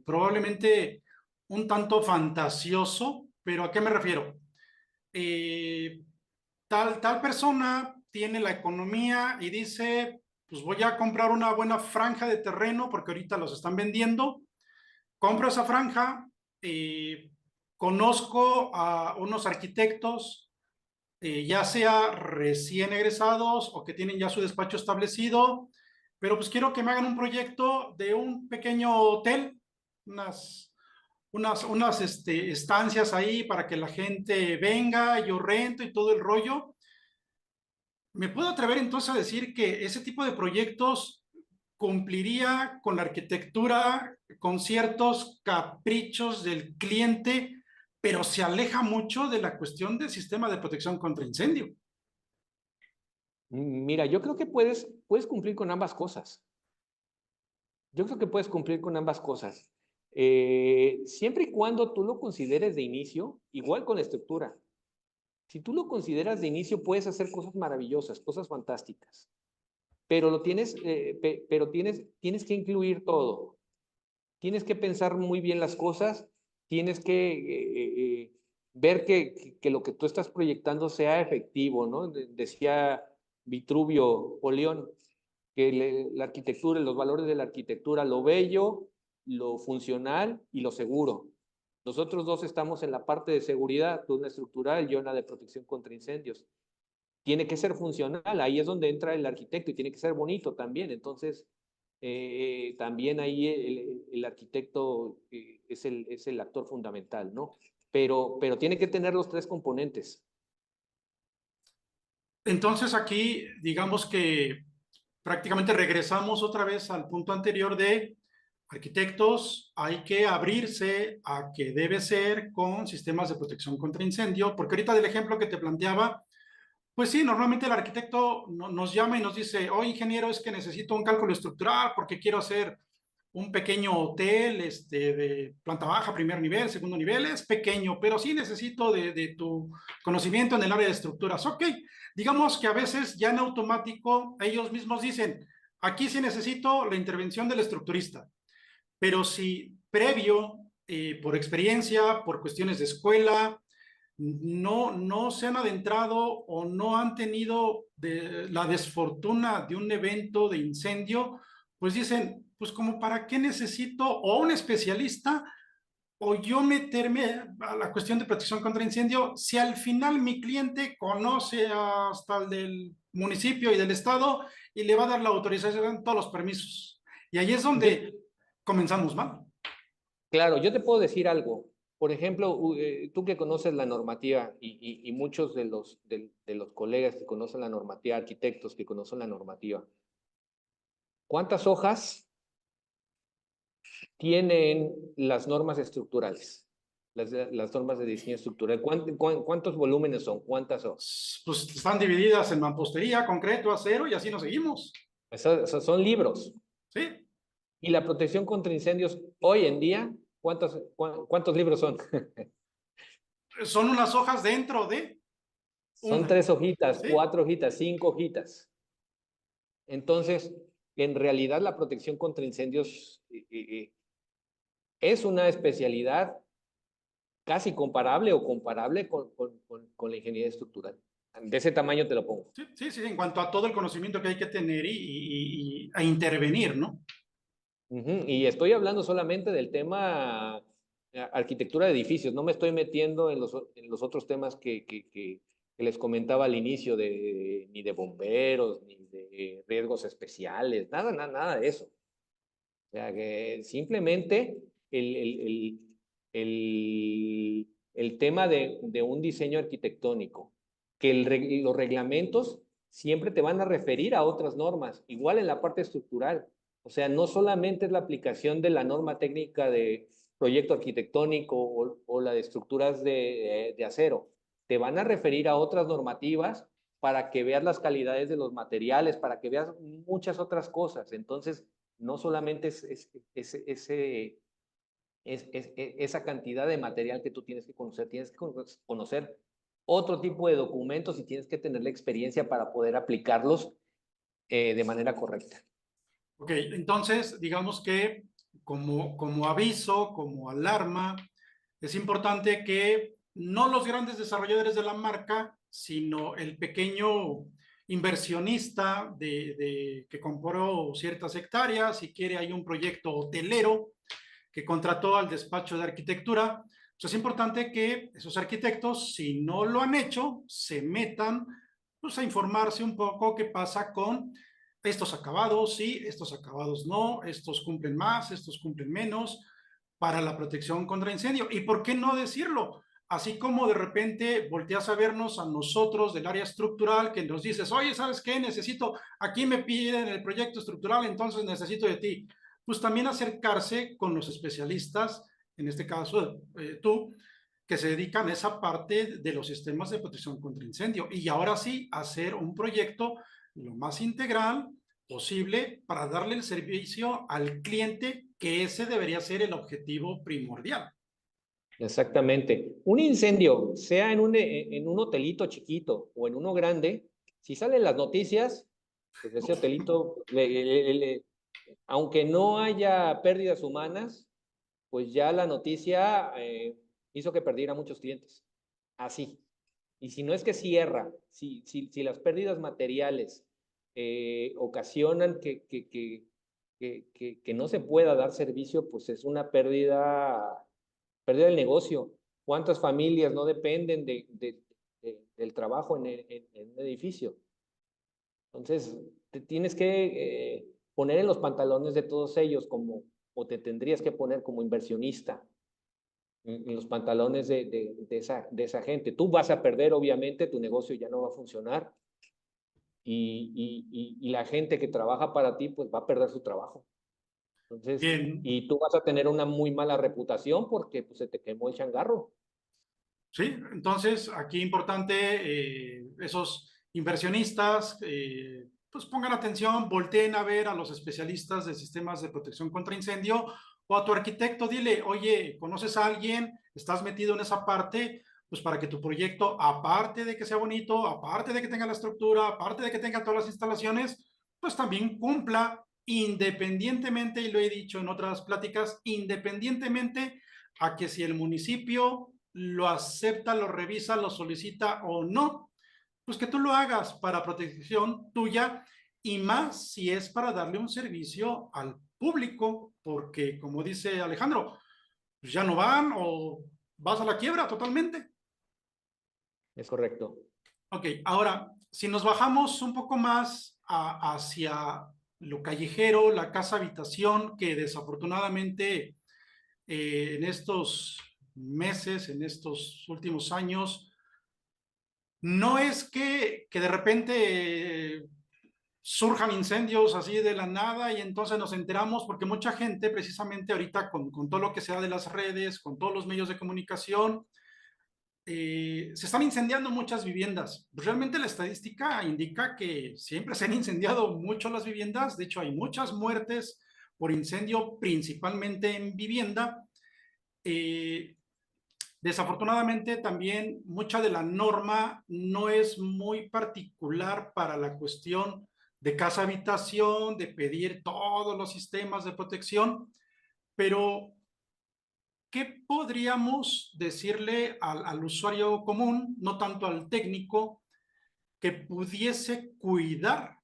S1: probablemente un tanto fantasioso, pero ¿a qué me refiero? Eh, tal persona tiene la economía y dice, pues voy a comprar una buena franja de terreno porque ahorita los están vendiendo, compro esa franja, conozco a unos arquitectos, ya sea recién egresados o que tienen ya su despacho establecido, pero pues quiero que me hagan un proyecto de un pequeño hotel, unas estancias ahí para que la gente venga, yo rento y todo el rollo. ¿Me puedo atrever entonces a decir que ese tipo de proyectos cumpliría con la arquitectura, con ciertos caprichos del cliente, pero se aleja mucho de la cuestión del sistema de protección contra incendio?
S2: Mira, yo creo que puedes cumplir con ambas cosas. Yo creo que puedes cumplir con ambas cosas. Siempre y cuando tú lo consideres de inicio, igual con la estructura. Si tú lo consideras de inicio, puedes hacer cosas maravillosas, cosas fantásticas. Pero tienes que incluir todo. Tienes que pensar muy bien las cosas. Tienes que ver que lo que tú estás proyectando sea efectivo, ¿no? Decía Vitruvio o León, que la arquitectura, los valores de la arquitectura, lo bello, lo funcional y lo seguro. Nosotros dos estamos en la parte de seguridad, tú en la estructural, yo en la de protección contra incendios. Tiene que ser funcional, ahí es donde entra el arquitecto y tiene que ser bonito también. Entonces, también ahí el arquitecto es el actor fundamental, ¿no? Pero tiene que tener los tres componentes.
S1: Entonces aquí, digamos que prácticamente regresamos otra vez al punto anterior de arquitectos, hay que abrirse a que debe ser con sistemas de protección contra incendio, porque ahorita del ejemplo que te planteaba, pues sí, normalmente el arquitecto nos llama y nos dice, oye, ingeniero, es que necesito un cálculo estructural porque quiero hacer un pequeño hotel de planta baja, primer nivel, segundo nivel, es pequeño, pero sí necesito de tu conocimiento en el área de estructuras. Ok, digamos que a veces ya en automático ellos mismos dicen, aquí sí necesito la intervención del estructurista, pero si previo, por experiencia, por cuestiones de escuela, no se han adentrado o no han tenido la desfortuna de un evento de incendio, pues dicen, pues como para qué necesito o un especialista o yo meterme a la cuestión de protección contra incendio si al final mi cliente conoce hasta el del municipio y del estado y le va a dar la autorización, todos los permisos. Y ahí es
S2: Yo,
S1: donde comenzamos mal.
S2: claro, yo te puedo decir algo. Por ejemplo, tú que conoces la normativa y muchos de los colegas que conocen la normativa, arquitectos que conocen la normativa, ¿cuántas hojas tienen las normas estructurales? Las normas de diseño estructural. ¿Cuántos volúmenes son? ¿Cuántas hojas?
S1: Pues están divididas en mampostería, concreto, acero y así nos seguimos.
S2: Son libros.
S1: ¿Sí?
S2: Y la protección contra incendios hoy en día, ¿cuántos libros son?
S1: Son unas hojas dentro de
S2: Son
S1: una,
S2: 3 hojitas,
S1: ¿sí?
S2: 4 hojitas, 5 hojitas. Entonces, en realidad la protección contra incendios es una especialidad casi comparable o comparable con la ingeniería estructural. De ese tamaño te lo pongo.
S1: Sí, sí, sí, en cuanto a todo el conocimiento que hay que tener a intervenir, ¿no?
S2: Y estoy hablando solamente del tema arquitectura de edificios, no me estoy metiendo en los otros temas que les comentaba al inicio, ni de bomberos, ni de riesgos especiales, nada, nada, nada de eso. O sea, que simplemente el, el, el, el tema de un diseño arquitectónico, que los reglamentos siempre te van a referir a otras normas, igual en la parte estructural. O sea, no solamente es la aplicación de la norma técnica de proyecto arquitectónico o la de estructuras de acero, te van a referir a otras normativas para que veas las calidades de los materiales, para que veas muchas otras cosas. Entonces, no solamente esa cantidad de material que tú tienes que conocer otro tipo de documentos y tienes que tener la experiencia para poder aplicarlos de manera correcta.
S1: Ok, entonces, digamos que como aviso, como alarma, es importante que no los grandes desarrolladores de la marca, sino el pequeño inversionista que compró ciertas hectáreas y quiere hay un proyecto hotelero que contrató al despacho de arquitectura. Pues es importante que esos arquitectos, si no lo han hecho, se metan pues, a informarse un poco qué pasa con estos acabados, sí, estos acabados no, estos cumplen más, estos cumplen menos para la protección contra incendio. ¿Y por qué no decirlo? Así como de repente volteas a vernos a nosotros del área estructural que nos dices, oye, ¿sabes qué? Necesito, aquí me piden el proyecto estructural, entonces necesito de ti. Pues también acercarse con los especialistas, en este caso tú, que se dedican a esa parte de los sistemas de protección contra incendio. Y ahora sí, hacer un proyecto lo más integral posible para darle el servicio al cliente, que ese debería ser el objetivo primordial.
S2: Exactamente. Un incendio, sea en un hotelito chiquito o en uno grande, si salen las noticias, pues ese hotelito, aunque no haya pérdidas humanas, pues ya la noticia hizo que perdiera muchos clientes. Así. Y si no es que cierra, si las pérdidas materiales ocasionan que no se pueda dar servicio, pues es una pérdida del negocio. ¿Cuántas familias no dependen del trabajo en un edificio? Entonces, te tienes que poner en los pantalones de todos ellos o te tendrías que poner como inversionista en los pantalones de esa gente. Tú vas a perder, obviamente, tu negocio ya no va a funcionar y la gente que trabaja para ti, pues va a perder su trabajo. Entonces,
S1: Bien,
S2: y tú vas a tener una muy mala reputación porque pues, se te quemó el changarro.
S1: sí, entonces aquí importante, esos inversionistas, pues pongan atención, volteen a ver a los especialistas de sistemas de protección contra incendio o a tu arquitecto, dile, oye, ¿conoces a alguien? ¿Estás metido en esa parte? Pues para que tu proyecto, aparte de que sea bonito, aparte de que tenga la estructura, aparte de que tenga todas las instalaciones, pues también cumpla independientemente, y lo he dicho en otras pláticas, independientemente a que si el municipio lo acepta, lo revisa, lo solicita o no, pues que tú lo hagas para protección tuya y más si es para darle un servicio al público, porque como dice Alejandro, pues ya no van o vas a la quiebra totalmente.
S2: Es correcto.
S1: Ok, ahora, si nos bajamos un poco más hacia lo callejero, la casa habitación, que desafortunadamente en estos meses, en estos últimos años, no es que de repente surjan incendios así de la nada y entonces nos enteramos, porque mucha gente precisamente ahorita con todo lo que sea de las redes, con todos los medios de comunicación, se están incendiando muchas viviendas. Realmente la estadística indica que siempre se han incendiado mucho las viviendas, de hecho hay muchas muertes por incendio, principalmente en vivienda. Desafortunadamente también mucha de la norma no es muy particular para la cuestión de casa habitación, de pedir todos los sistemas de protección, pero ¿qué podríamos decirle al usuario común, no tanto al técnico, que pudiese cuidar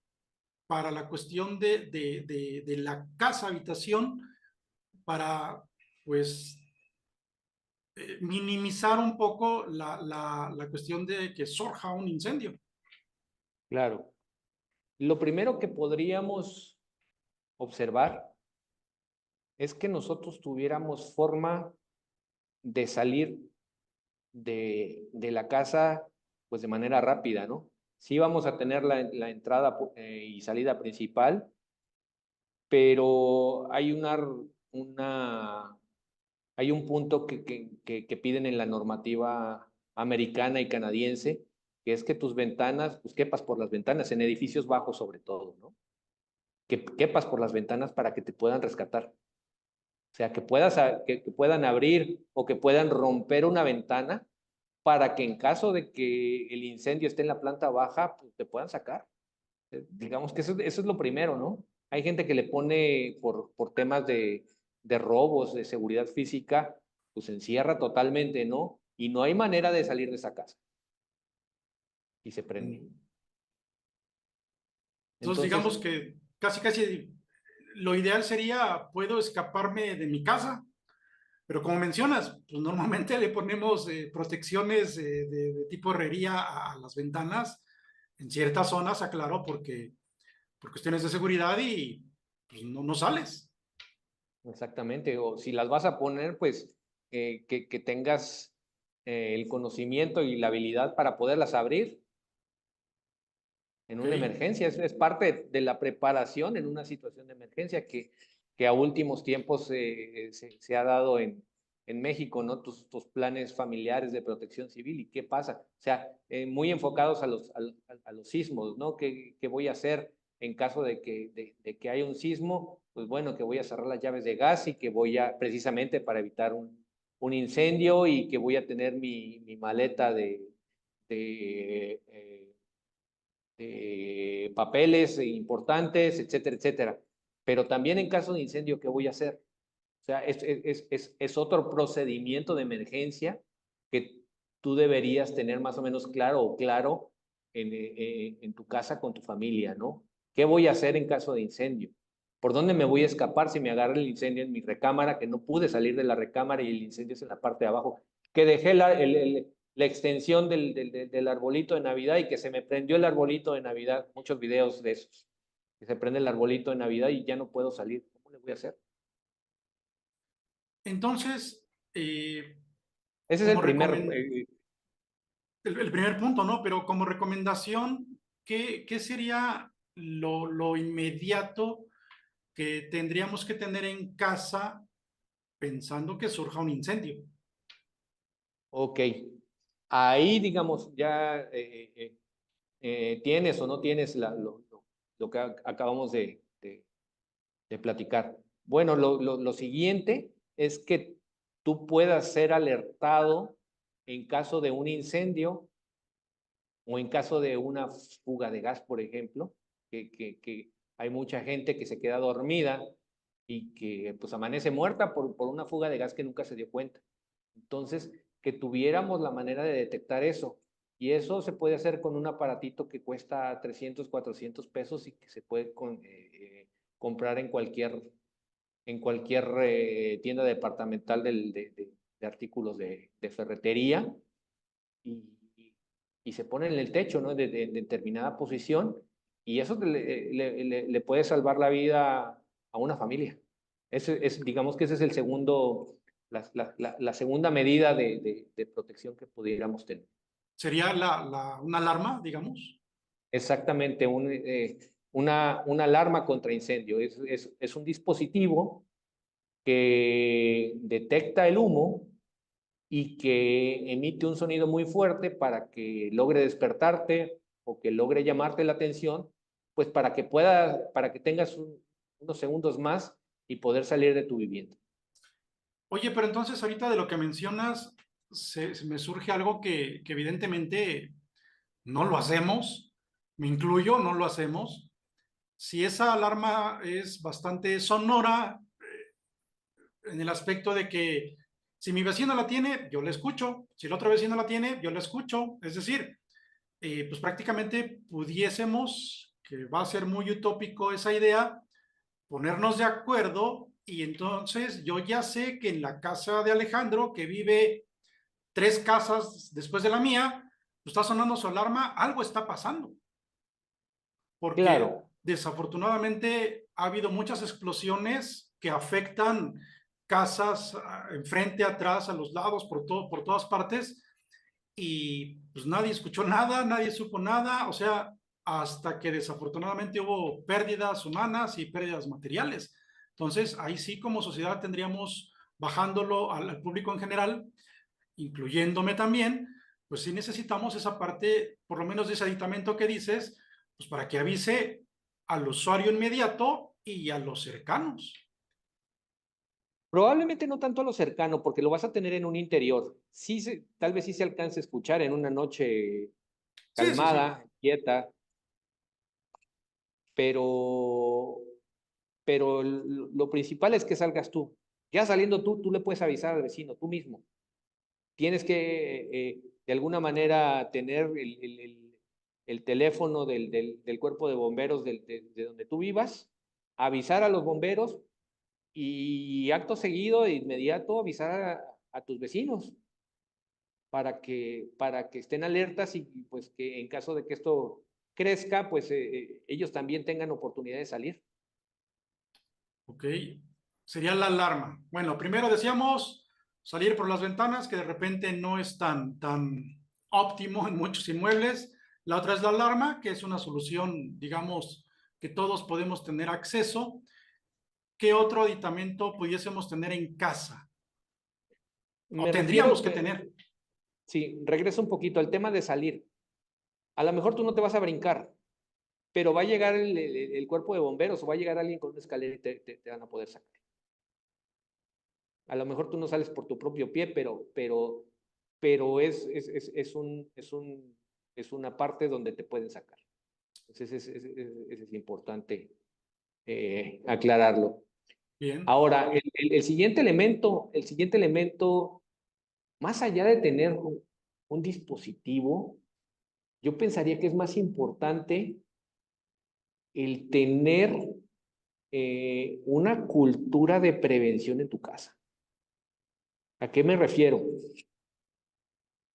S1: para la cuestión de la casa habitación para, pues, minimizar un poco la cuestión de que surja un incendio?
S2: Claro. Lo primero que podríamos observar es que nosotros tuviéramos forma de salir de la casa pues de manera rápida, ¿no? Sí vamos a tener la entrada y salida principal, pero hay un punto que piden en la normativa americana y canadiense, que es que tus ventanas, pues quepas por las ventanas, en edificios bajos sobre todo, ¿no? Que quepas por las ventanas para que te puedan rescatar. O sea, que puedan abrir o que puedan romper una ventana para que en caso de que el incendio esté en la planta baja, pues te puedan sacar. Digamos que eso es lo primero, ¿no? Hay gente que le pone por temas de robos, de seguridad física, pues se encierra totalmente, ¿no? Y no hay manera de salir de esa casa. Y se prende.
S1: Entonces,
S2: Entonces,
S1: digamos que casi lo ideal sería, puedo escaparme de mi casa, pero como mencionas, pues normalmente le ponemos protecciones de tipo herrería a las ventanas en ciertas zonas, aclaro, porque por cuestiones de seguridad y pues no sales.
S2: exactamente. O si las vas a poner, pues que tengas el conocimiento y la habilidad para poderlas abrir en
S1: Ok.
S2: una emergencia. Es parte de la preparación en una situación de emergencia que a últimos tiempos se ha dado en México, ¿no? Tus planes familiares de protección civil y qué pasa. O sea, muy enfocados a los sismos, ¿no? ¿Qué voy a hacer en caso de que haya un sismo? Pues bueno, que voy a cerrar las llaves de gas y que voy a, precisamente para evitar un incendio y que voy a tener mi maleta de papeles importantes, etcétera, etcétera. Pero también en caso de incendio, ¿qué voy a hacer? O sea, es otro procedimiento de emergencia que tú deberías tener más o menos claro o claro en tu casa con tu familia, ¿no? ¿Qué voy a hacer en caso de incendio? ¿Por dónde me voy a escapar si me agarra el incendio en mi recámara, que no pude salir de la recámara y el incendio es en la parte de abajo? Que dejé la extensión del arbolito de Navidad y que se me prendió el arbolito de Navidad. Muchos videos de esos. Que se prende el arbolito de Navidad y ya no puedo salir. ¿Cómo le voy a hacer?
S1: Entonces, eh,
S2: Ese es el
S1: como
S2: primer,
S1: el primer punto, ¿no? Pero como recomendación, qué sería lo inmediato que tendríamos que tener en casa pensando que surja un incendio?
S2: ok. Ahí, digamos, ya tienes o no tienes lo que acabamos de platicar. Bueno, lo siguiente es que tú puedas ser alertado en caso de un incendio o en caso de una fuga de gas, por ejemplo, que hay mucha gente que se queda dormida y que pues amanece muerta por una fuga de gas que nunca se dio cuenta. Entonces, que tuviéramos la manera de detectar eso. Y eso se puede hacer con un aparatito que cuesta 300, 400 pesos y que se puede comprar en cualquier tienda departamental de artículos de ferretería y, y se pone en el techo, ¿no? De determinada posición y eso le puede salvar la vida a una familia. Digamos que ese es el segundo, la segunda medida de protección que pudiéramos tener.
S1: ¿Sería una alarma, digamos?
S2: Exactamente, una alarma contra incendio. Es un dispositivo que detecta el humo y que emite un sonido muy fuerte para que logre despertarte o que logre llamarte la atención, pues para que tengas unos segundos más y poder salir de tu vivienda.
S1: Oye, pero entonces ahorita de lo que mencionas, se me surge algo que evidentemente no lo hacemos, me incluyo, no lo hacemos. Si esa alarma es bastante sonora, en el aspecto de que si mi vecino la tiene, yo la escucho, si el otro vecino la tiene, yo la escucho, es decir, pues prácticamente pudiésemos, que va a ser muy utópico esa idea, ponernos de acuerdo y entonces yo ya sé que en la casa de Alejandro, que vive 3 casas después de la mía, pues está sonando su alarma, algo está pasando, porque
S2: Claro,
S1: desafortunadamente ha habido muchas explosiones que afectan casas enfrente, atrás, a los lados, por todas partes, y pues nadie escuchó nada, nadie supo nada, o sea, hasta que desafortunadamente hubo pérdidas humanas y pérdidas materiales. Entonces, ahí sí como sociedad tendríamos, bajándolo al público en general, incluyéndome también, pues sí necesitamos esa parte, por lo menos de ese aditamento que dices, pues para que avise al usuario inmediato y a los cercanos.
S2: probablemente no tanto a lo cercano, porque lo vas a tener en un interior. Tal vez sí se alcance a escuchar en una noche
S1: Sí, sí, sí.
S2: calmada, quieta, pero, pero lo principal es que salgas tú. Ya saliendo tú, tú le puedes avisar al vecino, tú mismo. Tienes que, de alguna manera, tener el teléfono del cuerpo de bomberos de donde tú vivas, avisar a los bomberos y acto seguido, de inmediato, avisar a tus vecinos para que estén alertas y pues que en caso de que esto crezca, pues ellos también tengan oportunidad de salir.
S1: Ok. Sería la alarma. Bueno, primero decíamos salir por las ventanas, que de repente no es tan óptimo en muchos inmuebles. La otra es la alarma, que es una solución, digamos, que todos podemos tener acceso. ¿Qué otro aditamento pudiésemos tener en casa? O
S2: Me
S1: tendríamos
S2: refiero,
S1: que tener.
S2: sí, regreso un poquito al tema de salir. A lo mejor tú no te vas a brincar, pero va a llegar el cuerpo de bomberos o va a llegar alguien con una escalera y te van a poder sacar. A lo mejor tú no sales por tu propio pie, pero es una parte donde te pueden sacar. Entonces es importante aclararlo.
S1: Bien.
S2: Ahora, el siguiente elemento, más allá de tener un dispositivo, yo pensaría que es más importante el tener una cultura de prevención en tu casa. ¿A qué me refiero?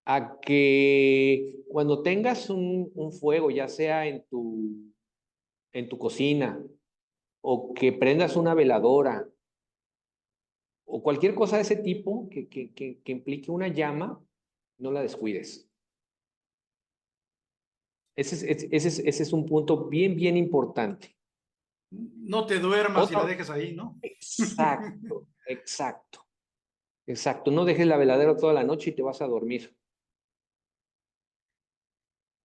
S2: A que cuando tengas un fuego, ya sea en tu cocina, o que prendas una veladora, o cualquier cosa de ese tipo que implique una llama, no la descuides. Ese es un punto bien importante.
S1: No te duermas y la
S2: Otro,
S1: dejes ahí, ¿no?
S2: exacto, exacto, exacto. No dejes la veladera toda la noche y te vas a dormir.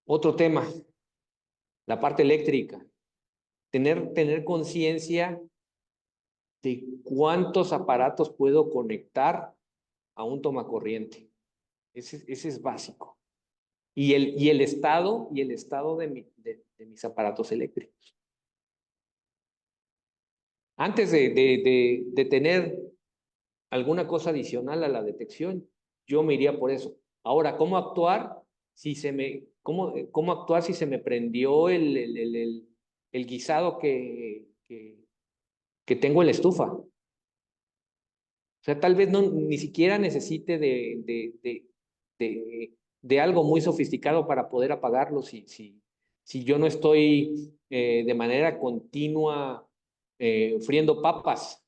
S2: Otro tema, la parte eléctrica. Tener conciencia de cuántos aparatos puedo conectar a un tomacorriente. Ese es básico. Y el estado de mis aparatos eléctricos. Antes de tener alguna cosa adicional a la detección, yo me iría por eso. Ahora, ¿cómo actuar si cómo actuar si se me prendió el guisado que tengo en la estufa? O sea, tal vez no, ni siquiera necesite de algo muy sofisticado para poder apagarlo si yo no estoy de manera continua friendo papas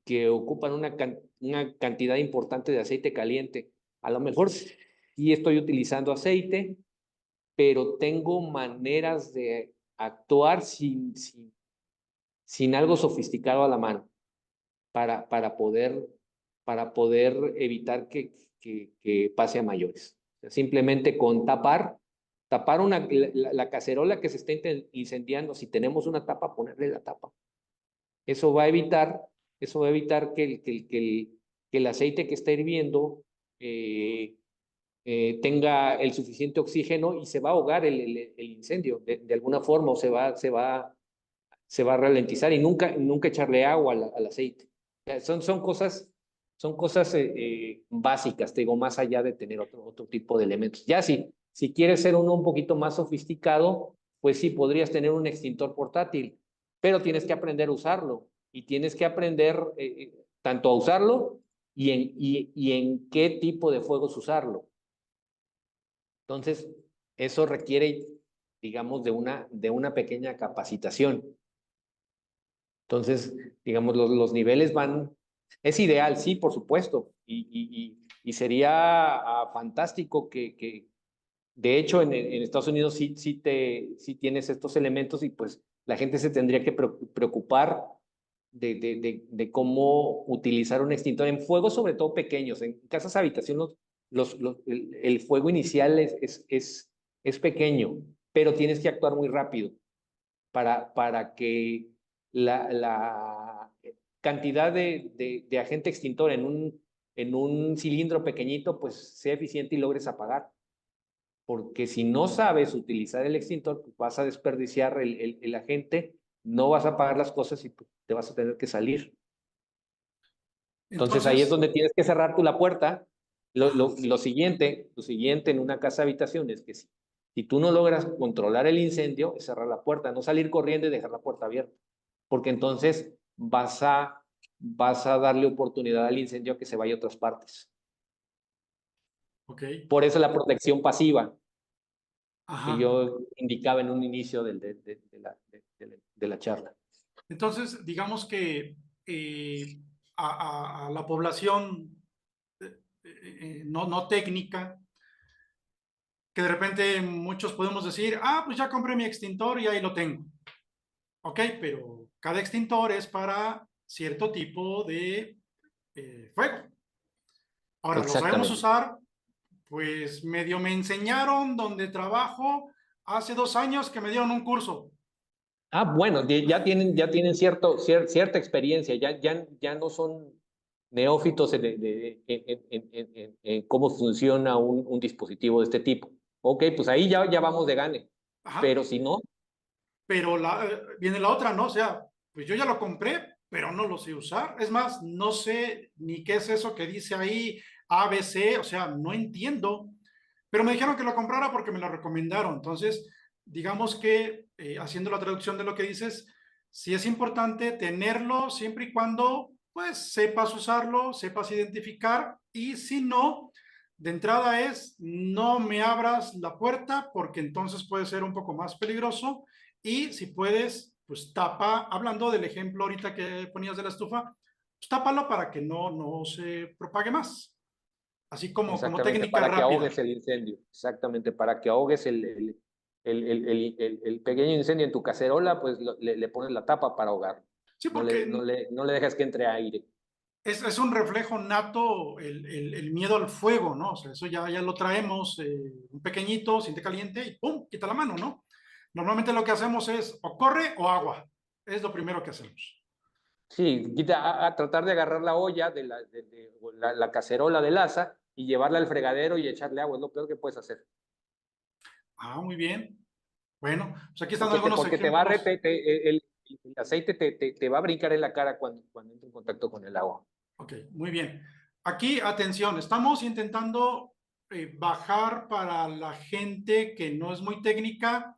S2: que ocupan una cantidad importante de aceite caliente. A lo mejor sí estoy utilizando aceite, pero tengo maneras de actuar sin algo sofisticado a la mano para poder evitar que pase a mayores. O sea, simplemente con tapar la cacerola que se está incendiando, si tenemos una tapa, ponerle la tapa. Eso va a evitar, eso va a evitar que el aceite que está hirviendo tenga el suficiente oxígeno y se va a ahogar el incendio de alguna forma, o se va a ralentizar, y nunca echarle agua al aceite. O sea, son cosas básicas, te digo, más allá de tener otro tipo de elementos. Ya si quieres ser uno un poquito más sofisticado, pues sí, podrías tener un extintor portátil, pero tienes que aprender a usarlo y tienes que aprender tanto a usarlo y en qué tipo de fuegos usarlo. Entonces, eso requiere, digamos, de una pequeña capacitación. Entonces, digamos, los niveles van, es ideal, sí, por supuesto, y sería fantástico de hecho, en Estados Unidos sí tienes estos elementos y pues la gente se tendría que preocupar de cómo utilizar un extintor en fuegos, sobre todo pequeños. En casas habitación, el fuego inicial es pequeño, pero tienes que actuar muy rápido para que la cantidad de agente extintor en un cilindro pequeñito pues sea eficiente y logres apagar. Porque si no sabes utilizar el extintor, pues vas a desperdiciar el agente, no vas a apagar las cosas y pues, te vas a tener que salir. Entonces ahí es
S1: Entonces,
S2: donde tienes que cerrar tú la puerta. Lo siguiente en una casa habitación es que si tú no logras controlar el incendio, es cerrar la puerta, no salir corriendo y dejar la puerta abierta, porque entonces vas a darle oportunidad al incendio a que se vaya a otras partes.
S1: ok,
S2: Por eso la protección pasiva que
S1: ajá.
S2: yo indicaba en un inicio de la charla.
S1: Entonces, digamos que a la población no técnica, que de repente muchos podemos decir, ah, pues ya compré mi extintor y ahí lo tengo. Ok, pero cada extintor es para cierto tipo de fuego. Ahora, ¿lo sabemos
S2: Exactamente.
S1: usar? Pues medio me enseñaron donde trabajo hace 2 años que me dieron un curso.
S2: Ah, bueno, ya tienen cierta experiencia, ya no son neófitos en cómo funciona un dispositivo de este tipo. Ok, pues ahí ya vamos de gane.
S1: Ajá,
S2: Pero si no,
S1: pero viene la otra, ¿no? O sea, pues yo ya lo compré, pero no lo sé usar. Es más, no sé ni qué es eso que dice ahí ABC, o sea, no entiendo. Pero me dijeron que lo comprara porque me lo recomendaron. Entonces, digamos que haciendo la traducción de lo que dices, sí es importante tenerlo siempre y cuando pues sepas usarlo, sepas identificar y si no, de entrada es no me abras la puerta porque entonces puede ser un poco más peligroso y si puedes, pues tapa, hablando del ejemplo ahorita que ponías de la estufa, pues tápalo para que no se propague más, así como
S2: exactamente,
S1: técnica
S2: para que
S1: rápida.
S2: ahogues el incendio, exactamente, para que ahogues el pequeño incendio en tu cacerola, pues le pones la tapa para ahogar.
S1: Sí, porque
S2: No le dejas que entre aire.
S1: es un reflejo nato el miedo al fuego, ¿no? O sea, eso ya lo traemos, un pequeñito, siente caliente y ¡pum! Quita la mano, ¿no? Normalmente lo que hacemos es o corre o agua. Es lo primero que hacemos.
S2: Sí, a tratar de agarrar la olla o la cacerola del asa y llevarla al fregadero y echarle agua, es lo peor que puedes hacer.
S1: Ah, muy bien. Bueno, pues aquí están algunos
S2: Porque te va a
S1: ejemplos.
S2: el aceite te va a brincar en la cara cuando entra en contacto con el agua.
S1: Ok, muy bien. Aquí, atención, estamos intentando bajar para la gente que no es muy técnica,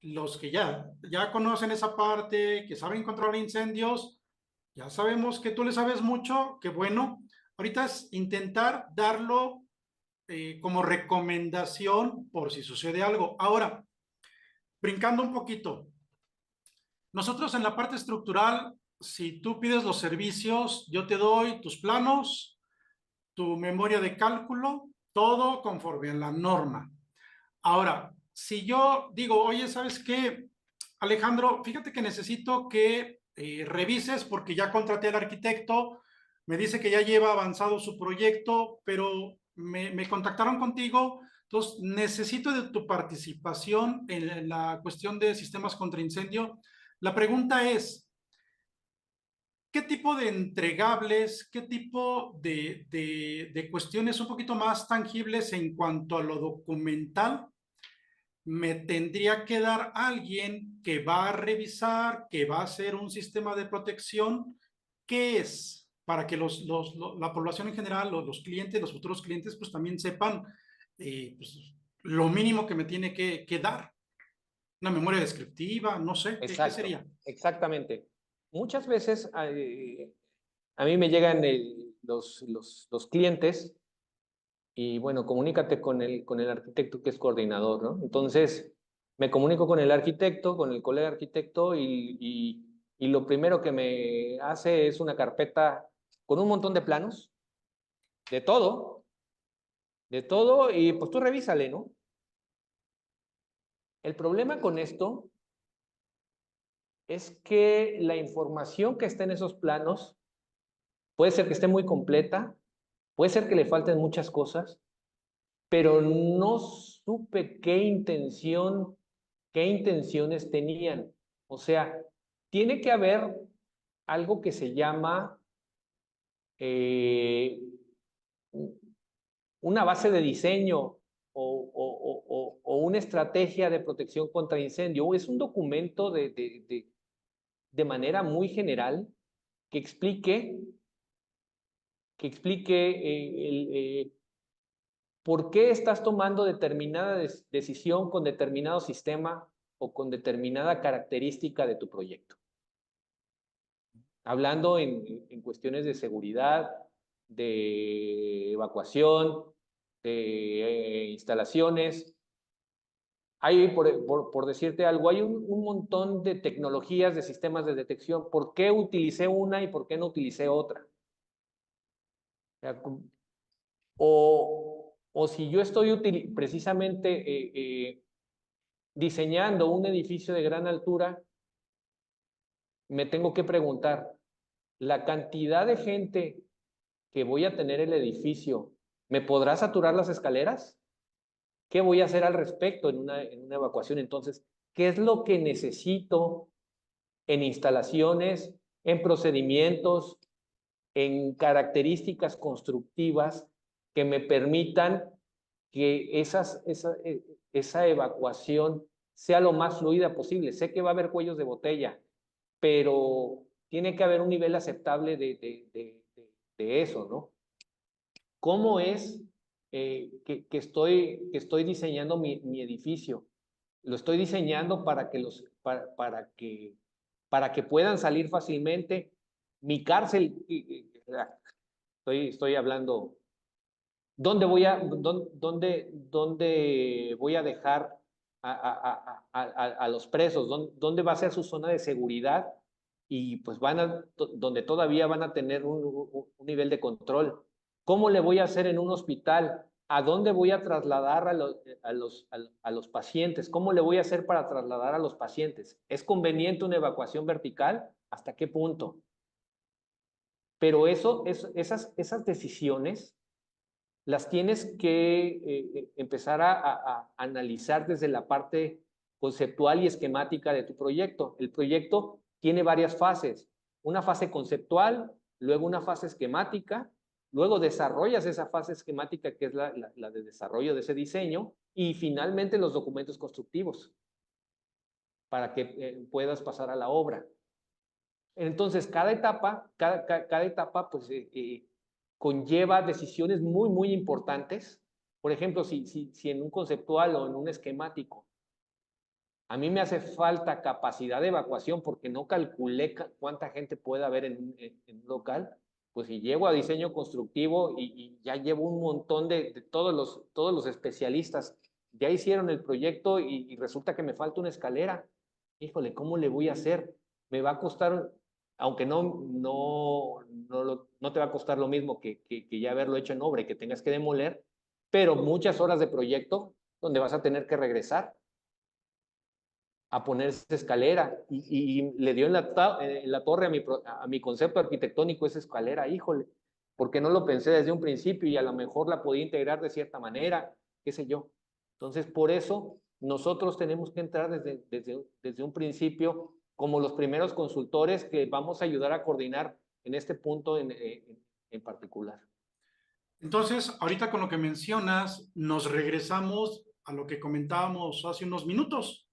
S1: los que ya conocen esa parte, que saben controlar incendios, ya sabemos que tú le sabes mucho, que bueno. Ahorita es intentar darlo como recomendación por si sucede algo. Ahora, brincando un poquito, nosotros en la parte estructural, si tú pides los servicios, yo te doy tus planos, tu memoria de cálculo, todo conforme a la norma. Ahora, si yo digo, oye, ¿sabes qué, Alejandro? Fíjate que necesito que revises porque ya contraté al arquitecto, me dice que ya lleva avanzado su proyecto, pero me contactaron contigo, entonces necesito de tu participación en la cuestión de sistemas contra incendio. La pregunta es, ¿qué tipo de entregables, qué tipo de cuestiones un poquito más tangibles en cuanto a lo documental me tendría que dar alguien que va a revisar, que va a hacer un sistema de protección? ¿Qué es? Para que la población en general, los clientes, los futuros clientes, pues también sepan pues, lo mínimo que me tiene que dar. Una memoria descriptiva, no sé, ¿qué
S2: Exacto,
S1: sería?
S2: exactamente. Muchas veces a mí me llegan los clientes y bueno, comunícate con el arquitecto que es coordinador, ¿no? Entonces, me comunico con el arquitecto, con el colega arquitecto y lo primero que me hace es una carpeta con un montón de planos, de todo, y pues tú revísale, ¿no? El problema con esto es que la información que está en esos planos puede ser que esté muy completa, puede ser que le falten muchas cosas, pero no supe qué intenciones tenían. O sea, tiene que haber algo que se llama eh, una base de diseño o una estrategia de protección contra incendio. Es un documento de manera muy general que explique, por qué estás tomando determinada decisión con determinado sistema o con determinada característica de tu proyecto. Hablando en cuestiones de seguridad, de evacuación, de instalaciones. Hay, por decirte algo, hay un montón de tecnologías, de sistemas de detección. ¿Por qué utilicé una y por qué no utilicé otra? O si yo estoy precisamente diseñando un edificio de gran altura, me tengo que preguntar, ¿la cantidad de gente que voy a tener en el edificio me podrá saturar las escaleras? ¿Qué voy a hacer al respecto en una evacuación? Entonces, ¿qué es lo que necesito en instalaciones, en procedimientos, en características constructivas que me permitan que esa evacuación sea lo más fluida posible? Sé que va a haber cuellos de botella, pero tiene que haber un nivel aceptable de eso, ¿no? ¿Cómo es que estoy diseñando mi edificio? Lo estoy diseñando para que puedan salir fácilmente. Mi cárcel, estoy hablando, ¿dónde voy a dejar a los presos? ¿Dónde va a ser su zona de seguridad? Y pues donde todavía van a tener un nivel de control. ¿Cómo le voy a hacer en un hospital? ¿A dónde voy a trasladar a los pacientes? ¿Cómo le voy a hacer para trasladar a los pacientes? ¿Es conveniente una evacuación vertical? ¿Hasta qué punto? Pero esas decisiones las tienes que empezar a analizar desde la parte conceptual y esquemática de tu proyecto. El proyecto tiene varias fases. Una fase conceptual, luego una fase esquemática, luego desarrollas esa fase esquemática que es la de desarrollo de ese diseño y finalmente los documentos constructivos para que puedas pasar a la obra. Entonces, cada etapa pues, conlleva decisiones muy, muy importantes. Por ejemplo, si en un conceptual o en un esquemático a mí me hace falta capacidad de evacuación porque no calculé cuánta gente puede haber en un local, pues si llego a diseño constructivo y ya llevo un montón de todos los especialistas, ya hicieron el proyecto y resulta que me falta una escalera. Híjole, ¿cómo le voy a hacer? Me va a costar, aunque no te va a costar lo mismo que ya haberlo hecho en obra y que tengas que demoler, pero muchas horas de proyecto donde vas a tener que regresar a poner esa escalera y le dio en la torre a mi concepto arquitectónico esa escalera. Híjole, porque no lo pensé desde un principio y a lo mejor la podía integrar de cierta manera, qué sé yo? Entonces, por eso nosotros tenemos que entrar desde un principio como los primeros consultores que vamos a ayudar a coordinar en este punto en particular.
S1: Entonces, ahorita con lo que mencionas, nos regresamos a lo que comentábamos hace unos minutos.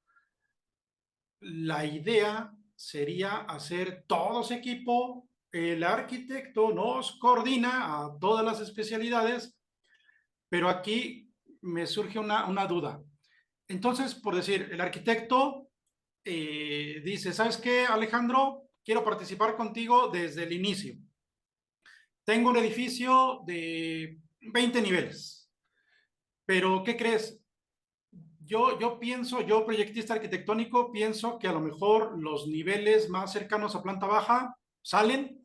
S1: La idea sería hacer todos equipo, el arquitecto nos coordina a todas las especialidades, pero aquí me surge una duda. Entonces, por decir, el arquitecto dice, ¿sabes qué, Alejandro? Quiero participar contigo desde el inicio. Tengo un edificio de 20 niveles, pero ¿qué crees? Yo pienso, yo proyectista arquitectónico, pienso que a lo mejor los niveles más cercanos a planta baja salen,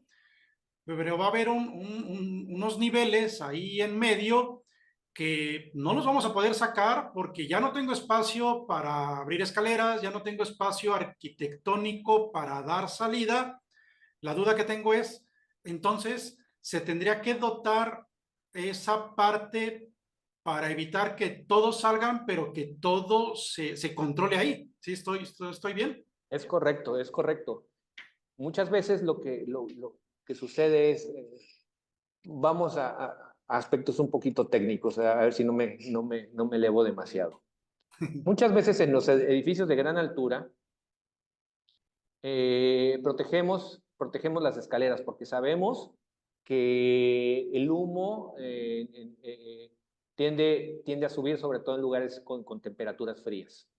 S1: pero va a haber unos niveles ahí en medio que no los vamos a poder sacar porque ya no tengo espacio para abrir escaleras, ya no tengo espacio arquitectónico para dar salida. La duda que tengo es, entonces, se tendría que dotar esa parte para evitar que todos salgan, pero que todo se controle ahí. ¿Sí estoy bien?
S2: Es correcto, es correcto. Muchas veces lo que sucede es, vamos a aspectos un poquito técnicos, a ver si no me elevo demasiado. Muchas veces en los edificios de gran altura protegemos las escaleras porque sabemos que el humo tiende a subir, sobre todo en lugares con temperaturas frías.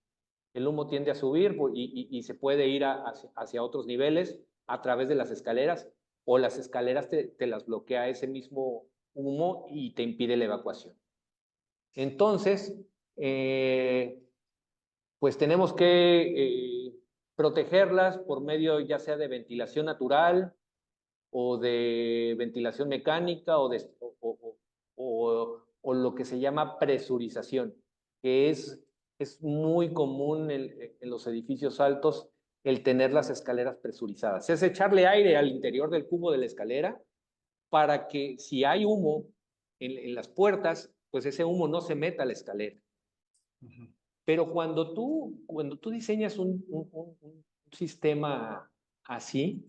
S2: El humo tiende a subir y se puede ir hacia otros niveles a través de las escaleras, o las escaleras te las bloquea ese mismo humo y te impide la evacuación. Entonces, pues tenemos que protegerlas por medio ya sea de ventilación natural o de ventilación mecánica o lo que se llama presurización, que es muy común en los edificios altos el tener las escaleras presurizadas. Es echarle aire al interior del cubo de la escalera para que si hay humo en las puertas, pues ese humo no se meta a la escalera. Pero cuando tú diseñas un sistema así,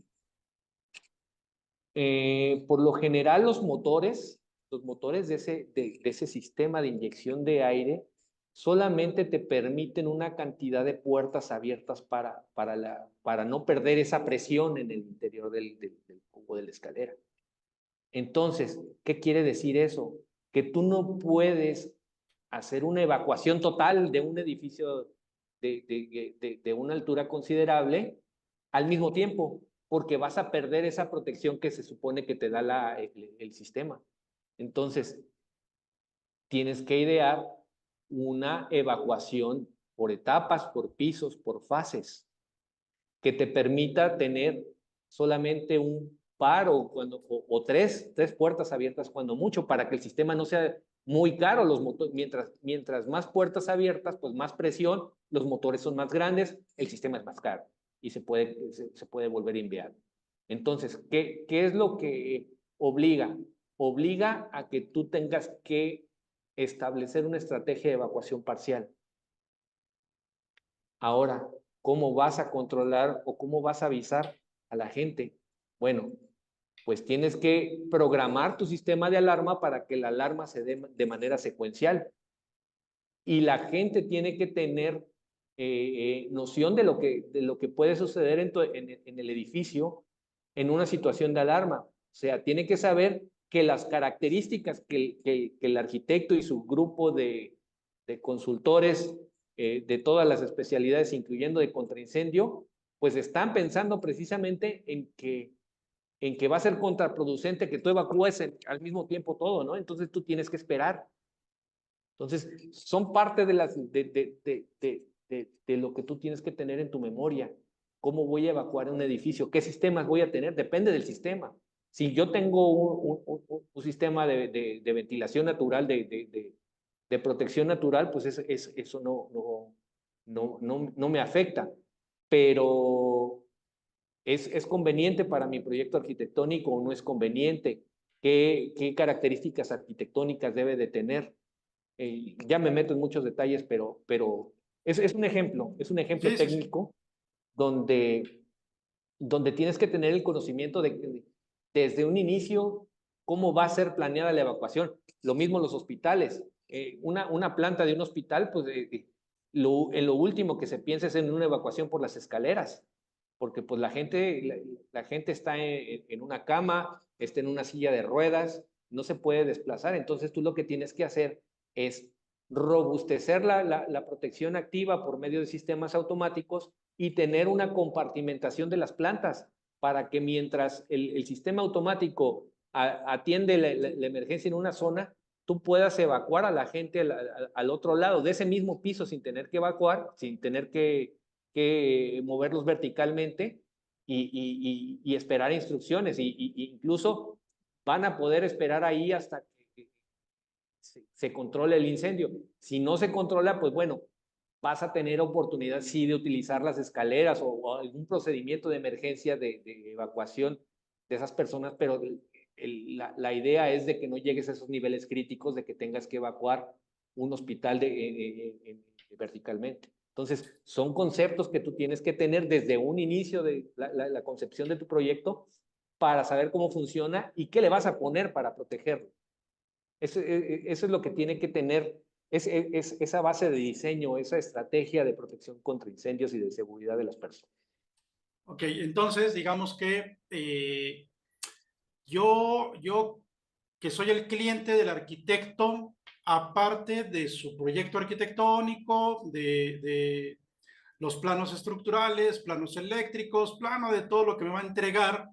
S2: por lo general los motores de ese sistema de inyección de aire solamente te permiten una cantidad de puertas abiertas para no perder esa presión en el interior del cubo de la escalera. Entonces, ¿qué quiere decir eso? Que tú no puedes hacer una evacuación total de un edificio de una altura considerable al mismo tiempo, porque vas a perder esa protección que se supone que te da el sistema. Entonces, tienes que idear una evacuación por etapas, por pisos, por fases, que te permita tener solamente un par o tres puertas abiertas cuando mucho, para que el sistema no sea muy caro. Los motores, mientras más puertas abiertas, pues más presión, los motores son más grandes, el sistema es más caro y se puede volver inviable. Entonces, ¿qué es lo que obliga? Obliga a que tú tengas que establecer una estrategia de evacuación parcial. Ahora, ¿cómo vas a controlar o cómo vas a avisar a la gente? Bueno, pues tienes que programar tu sistema de alarma para que la alarma se dé de manera secuencial. Y la gente tiene que tener noción de lo que puede suceder en el edificio en una situación de alarma. O sea, tiene que saber que las características que el arquitecto y su grupo de consultores de todas las especialidades, incluyendo de contraincendio, pues están pensando precisamente en que va a ser contraproducente que tú evacúes al mismo tiempo todo, ¿no? Entonces tú tienes que esperar. Entonces, son parte de lo que tú tienes que tener en tu memoria. ¿Cómo voy a evacuar un edificio? ¿Qué sistemas voy a tener? Depende del sistema. Si yo tengo un sistema de ventilación natural, de protección natural, pues eso no me afecta. Pero ¿es conveniente para mi proyecto arquitectónico o no es conveniente? ¿Qué características arquitectónicas debe de tener? Ya me meto en muchos detalles, pero es un ejemplo
S1: Sí, sí, sí.
S2: técnico donde tienes que tener el conocimiento desde un inicio cómo va a ser planeada la evacuación. Lo mismo los hospitales. Una planta de un hospital, pues en lo último que se piensa es en una evacuación por las escaleras, porque pues la gente está en una cama, está en una silla de ruedas, no se puede desplazar. Entonces tú lo que tienes que hacer es robustecer la protección activa por medio de sistemas automáticos y tener una compartimentación de las plantas para que mientras el sistema automático atiende la emergencia en una zona, tú puedas evacuar a la gente al otro lado de ese mismo piso sin tener que evacuar, sin tener que moverlos verticalmente y esperar instrucciones. Incluso van a poder esperar ahí hasta que se controle el incendio. Si no se controla, pues bueno, vas a tener oportunidad sí de utilizar las escaleras o algún procedimiento de emergencia de evacuación de esas personas, pero la idea es de que no llegues a esos niveles críticos de que tengas que evacuar un hospital verticalmente. Entonces, son conceptos que tú tienes que tener desde un inicio de la concepción de tu proyecto para saber cómo funciona y qué le vas a poner para protegerlo. Eso es lo que tiene que tener esa base de diseño, esa estrategia de protección contra incendios y de seguridad de las personas.
S1: Ok, entonces digamos que yo que soy el cliente del arquitecto, aparte de su proyecto arquitectónico, de los planos estructurales, planos eléctricos, plano de todo lo que me va a entregar,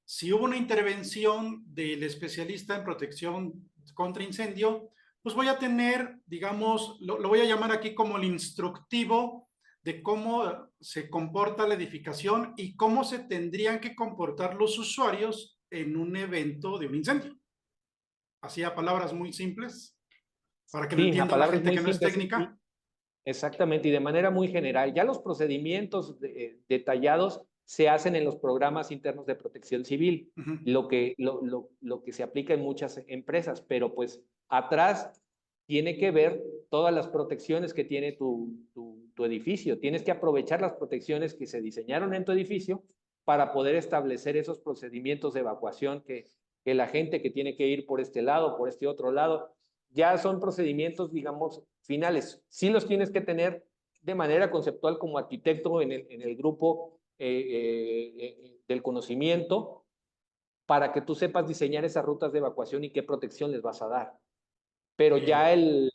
S1: si hubo una intervención del especialista en protección contra incendio, pues voy a tener, digamos, lo voy a llamar aquí como el instructivo de cómo se comporta la edificación y cómo se tendrían que comportar los usuarios en un evento de un incendio. Así a palabras muy simples, para que lo
S2: Sí, a
S1: entienda la
S2: palabras
S1: gente
S2: muy
S1: que no es
S2: simples
S1: técnica.
S2: exactamente, y de manera muy general. Ya los procedimientos detallados se hacen en los programas internos de protección civil,
S1: Uh -huh.
S2: lo que se aplica en muchas empresas, pero pues atrás tiene que ver todas las protecciones que tiene tu edificio. Tienes que aprovechar las protecciones que se diseñaron en tu edificio para poder establecer esos procedimientos de evacuación que la gente que tiene que ir por este lado, por este otro lado, ya son procedimientos, digamos, finales. Sí los tienes que tener de manera conceptual como arquitecto en el grupo del conocimiento para que tú sepas diseñar esas rutas de evacuación y qué protección les vas a dar. Pero ya el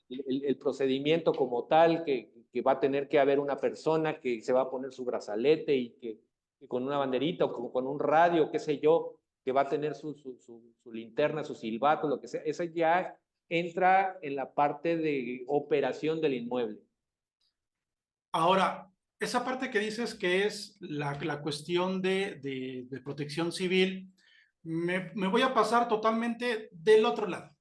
S2: procedimiento como tal, que va a tener que haber una persona que se va a poner su brazalete y que con una banderita o con un radio, qué sé yo, que va a tener su linterna, su silbato, lo que sea, eso ya entra en la parte de operación del inmueble.
S1: Ahora, esa parte que dices que es la cuestión de protección civil, me voy a pasar totalmente del otro lado.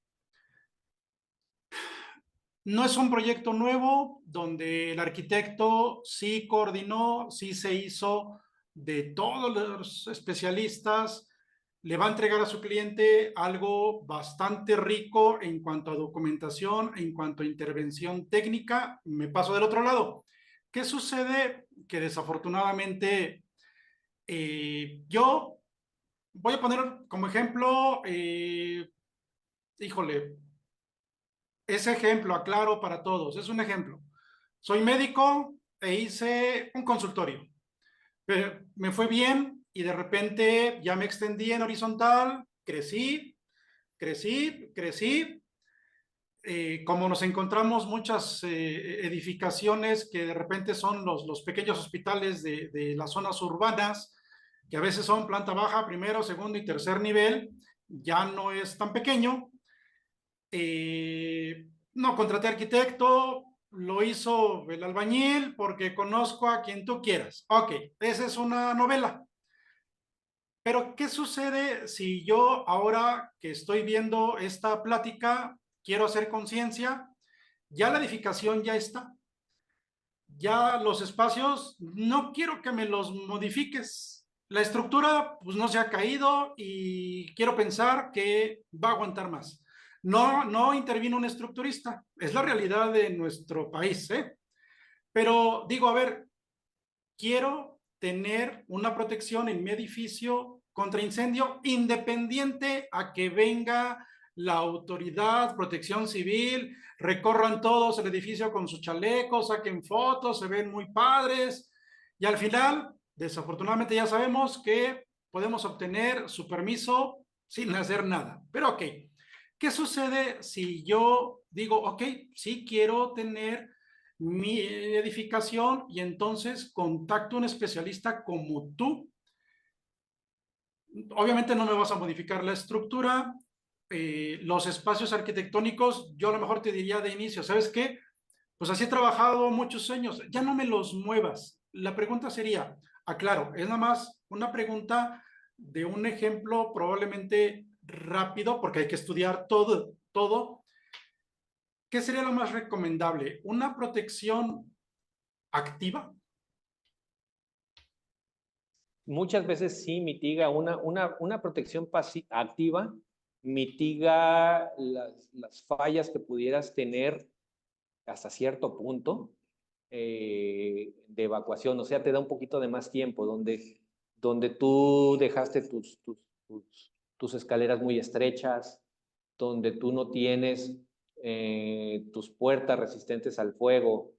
S1: No es un proyecto nuevo donde el arquitecto sí coordinó, sí se hizo de todos los especialistas, le va a entregar a su cliente algo bastante rico en cuanto a documentación, en cuanto a intervención técnica. Me paso del otro lado. ¿Qué sucede? Que desafortunadamente yo voy a poner como ejemplo, híjole, ese ejemplo, aclaro para todos, es un ejemplo. Soy médico e hice un consultorio. Pero me fue bien y de repente ya me extendí en horizontal, crecí. Como nos encontramos muchas edificaciones que de repente son los pequeños hospitales de las zonas urbanas, que a veces son planta baja, primero, segundo y tercer nivel, ya no es tan pequeño. No contraté arquitecto, lo hizo el albañil porque conozco a quien tú quieras. Ok, esa es una novela. Pero, ¿qué sucede si yo ahora que estoy viendo esta plática, quiero hacer conciencia? Ya la edificación ya está. Ya los espacios, no quiero que me los modifiques. La estructura, pues no se ha caído y quiero pensar que va a aguantar más. No intervino un estructurista, es la realidad de nuestro país, ¿eh? Pero digo, a ver, quiero tener una protección en mi edificio contra incendio, independiente a que venga la autoridad, protección civil, recorran todos el edificio con sus chalecos, saquen fotos, se ven muy padres, y al final, desafortunadamente ya sabemos que podemos obtener su permiso sin hacer nada. Pero ok, ¿qué sucede si yo digo, ok, sí quiero tener mi edificación y entonces contacto a un especialista como tú? Obviamente no me vas a modificar la estructura, los espacios arquitectónicos, yo a lo mejor te diría de inicio, ¿sabes qué? Pues así he trabajado muchos años, ya no me los muevas. La pregunta sería, aclaro, es nada más una pregunta de un ejemplo probablemente rápido, porque hay que estudiar todo. ¿Qué sería lo más recomendable? ¿Una protección activa?
S2: Muchas veces sí mitiga una protección activa, mitiga las fallas que pudieras tener hasta cierto punto de evacuación, o sea, te da un poquito de más tiempo, donde tú dejaste tus escaleras muy estrechas, donde tú no tienes tus puertas resistentes al fuego,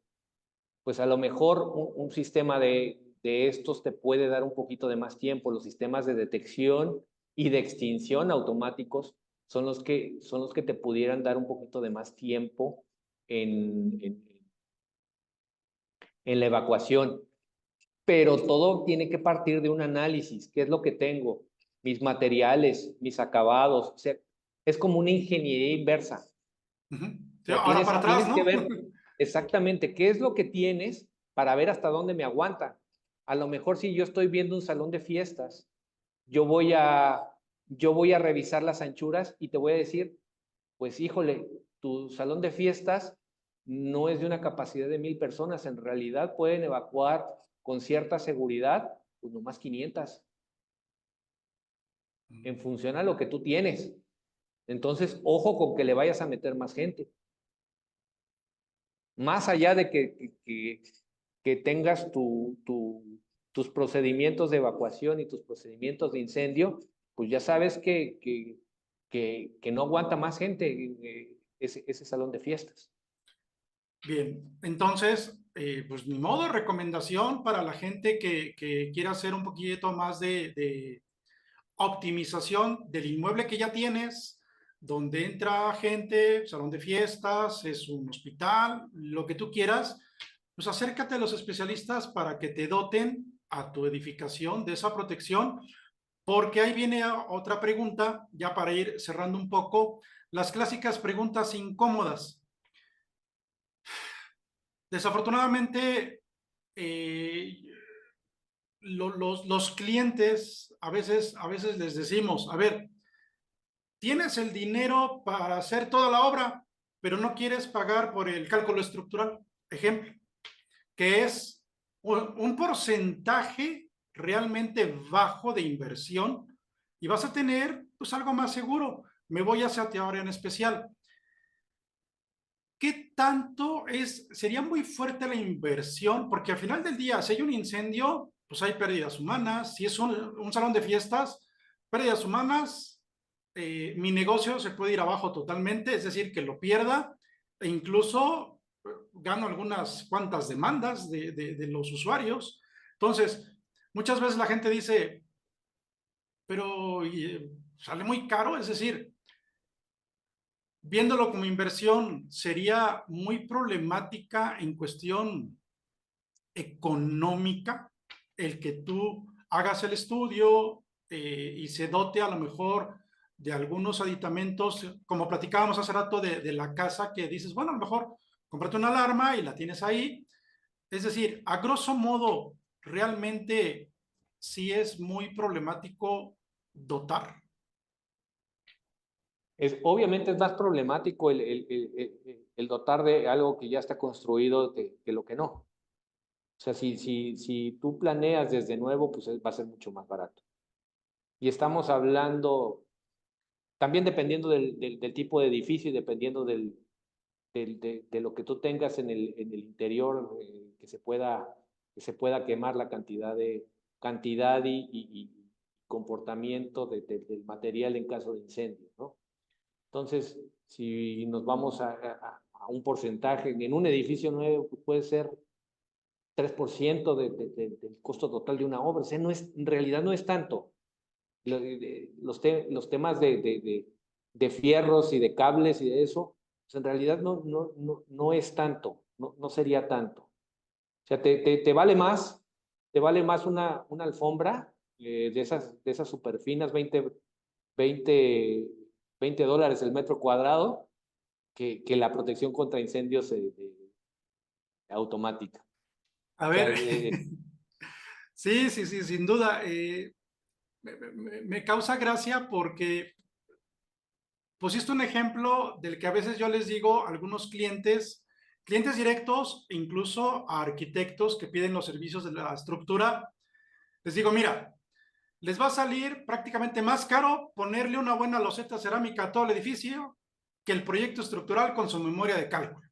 S2: pues a lo mejor un sistema de estos te puede dar un poquito de más tiempo. Los sistemas de detección y de extinción automáticos son los que te pudieran dar un poquito de más tiempo en, en, en la evacuación. Pero todo tiene que partir de un análisis. ¿Qué es lo que tengo? Mis materiales, mis acabados. O sea, es como una ingeniería inversa.
S1: Uh -huh.
S2: O sea,
S1: Ahora para atrás,
S2: tienes que
S1: ¿no?
S2: ver exactamente qué es lo que tienes para ver hasta dónde me aguanta. A lo mejor si yo estoy viendo un salón de fiestas, yo voy a, yo voy a revisar las anchuras y te voy a decir, pues híjole, tu salón de fiestas no es de una capacidad de 1000 personas, en realidad pueden evacuar con cierta seguridad, pues nomás 500, en función a lo que tú tienes. Entonces, ojo con que le vayas a meter más gente. Más allá de que tengas tus procedimientos de evacuación y tus procedimientos de incendio, pues ya sabes que no aguanta más gente ese salón de fiestas.
S1: Bien, entonces, pues ni modo, recomendación para la gente que quiera hacer un poquito más de optimización del inmueble que ya tienes, donde entra gente, salón de fiestas, es un hospital, lo que tú quieras, pues acércate a los especialistas para que te doten a tu edificación de esa protección, porque ahí viene otra pregunta, ya para ir cerrando un poco, las clásicas preguntas incómodas. Desafortunadamente, eh, los clientes a veces les decimos, a ver, tienes el dinero para hacer toda la obra, pero no quieres pagar por el cálculo estructural, ejemplo, que es un porcentaje realmente bajo de inversión y vas a tener pues algo más seguro. Me voy hacia teoría en especial. ¿Qué tanto sería muy fuerte la inversión? Porque al final del día, si hay un incendio, pues hay pérdidas humanas. Si es un salón de fiestas, pérdidas humanas, mi negocio se puede ir abajo totalmente, es decir, que lo pierda e incluso gano algunas cuantas demandas de los usuarios. Entonces, muchas veces la gente dice, pero sale muy caro, es decir, viéndolo como inversión, sería muy problemática en cuestión económica el que tú hagas el estudio y se dote a lo mejor de algunos aditamentos, como platicábamos hace rato de la casa, que dices, bueno, a lo mejor cómprate una alarma y la tienes ahí. Es decir, a grosso modo, realmente sí es muy problemático dotar.
S2: Obviamente es más problemático el dotar de algo que ya está construido que lo que no. O sea, si tú planeas desde nuevo, pues va a ser mucho más barato. Y estamos hablando, también dependiendo del tipo de edificio y dependiendo de lo que tú tengas en el interior, que se pueda quemar la cantidad comportamiento del material en caso de incendio, ¿no? Entonces, si nos vamos a un porcentaje, en un edificio nuevo puede ser 3% del costo total de una obra. O sea, no es, en realidad no es tanto. Los temas de fierros y de cables y de eso, pues en realidad no es tanto, no sería tanto. O sea, te vale más una alfombra de esas super finas, 20 $20 el metro cuadrado, que la protección contra incendios automática.
S1: A
S2: O sea,
S1: ver, sí, sí, sí, sin duda. Me causa gracia porque pusiste un ejemplo del que a veces yo les digo a algunos clientes directos, incluso a arquitectos que piden los servicios de la estructura, les digo, mira, les va a salir prácticamente más caro ponerle una buena loseta cerámica a todo el edificio que el proyecto estructural con su memoria de cálculo.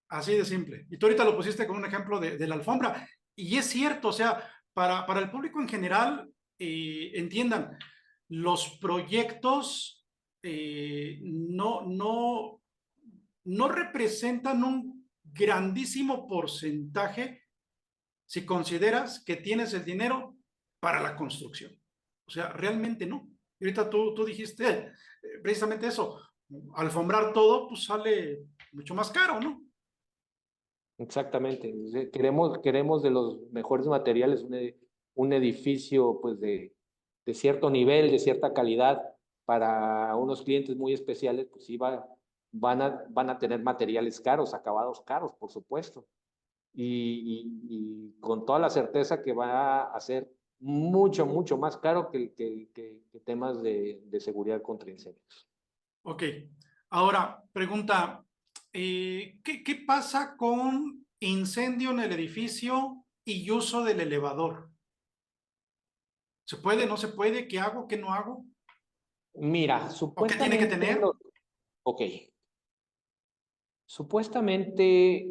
S1: Así de simple. Y tú ahorita lo pusiste con un ejemplo de la alfombra. Y es cierto, o sea, para el público en general, entiendan, los proyectos no representan un grandísimo porcentaje si consideras que tienes el dinero para la construcción. O sea, realmente no. Y ahorita tú dijiste precisamente eso, alfombrar todo, pues sale mucho más caro, ¿no?
S2: exactamente. Queremos de los mejores materiales un edificio pues de cierto nivel, de cierta calidad. Para unos clientes muy especiales, pues sí van a tener materiales caros, acabados caros, por supuesto. Y con toda la certeza que va a ser mucho, mucho más caro que temas de seguridad contra incendios.
S1: Ok. Ahora, pregunta, ¿qué pasa con incendio en el edificio y uso del elevador? ¿Se puede, no se puede? ¿Qué hago, qué no hago?
S2: Mira,
S1: ¿O qué tiene que
S2: supuestamente,
S1: tener?
S2: ok, supuestamente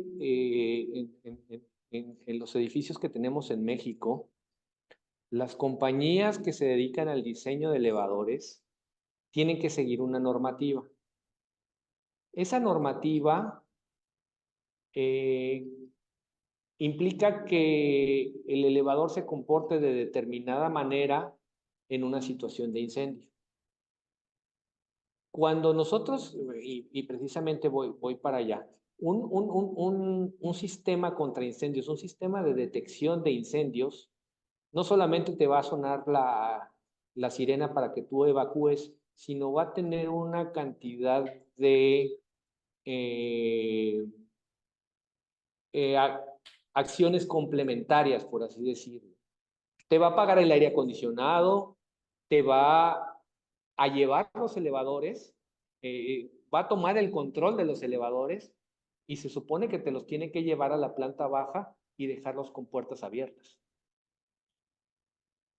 S2: en los edificios que tenemos en México, las compañías que se dedican al diseño de elevadores tienen que seguir una normativa. Esa normativa eh, implica que el elevador se comporte de determinada manera en una situación de incendio. Cuando nosotros, y precisamente voy para allá, un sistema contra incendios, un sistema de detección de incendios, no solamente te va a sonar la sirena para que tú evacúes, sino va a tener una cantidad de eh, eh, acciones complementarias, por así decirlo. Te va a pagar el aire acondicionado, te va a llevar los elevadores, va a tomar el control de los elevadores y se supone que te los tiene que llevar a la planta baja y dejarlos con puertas abiertas.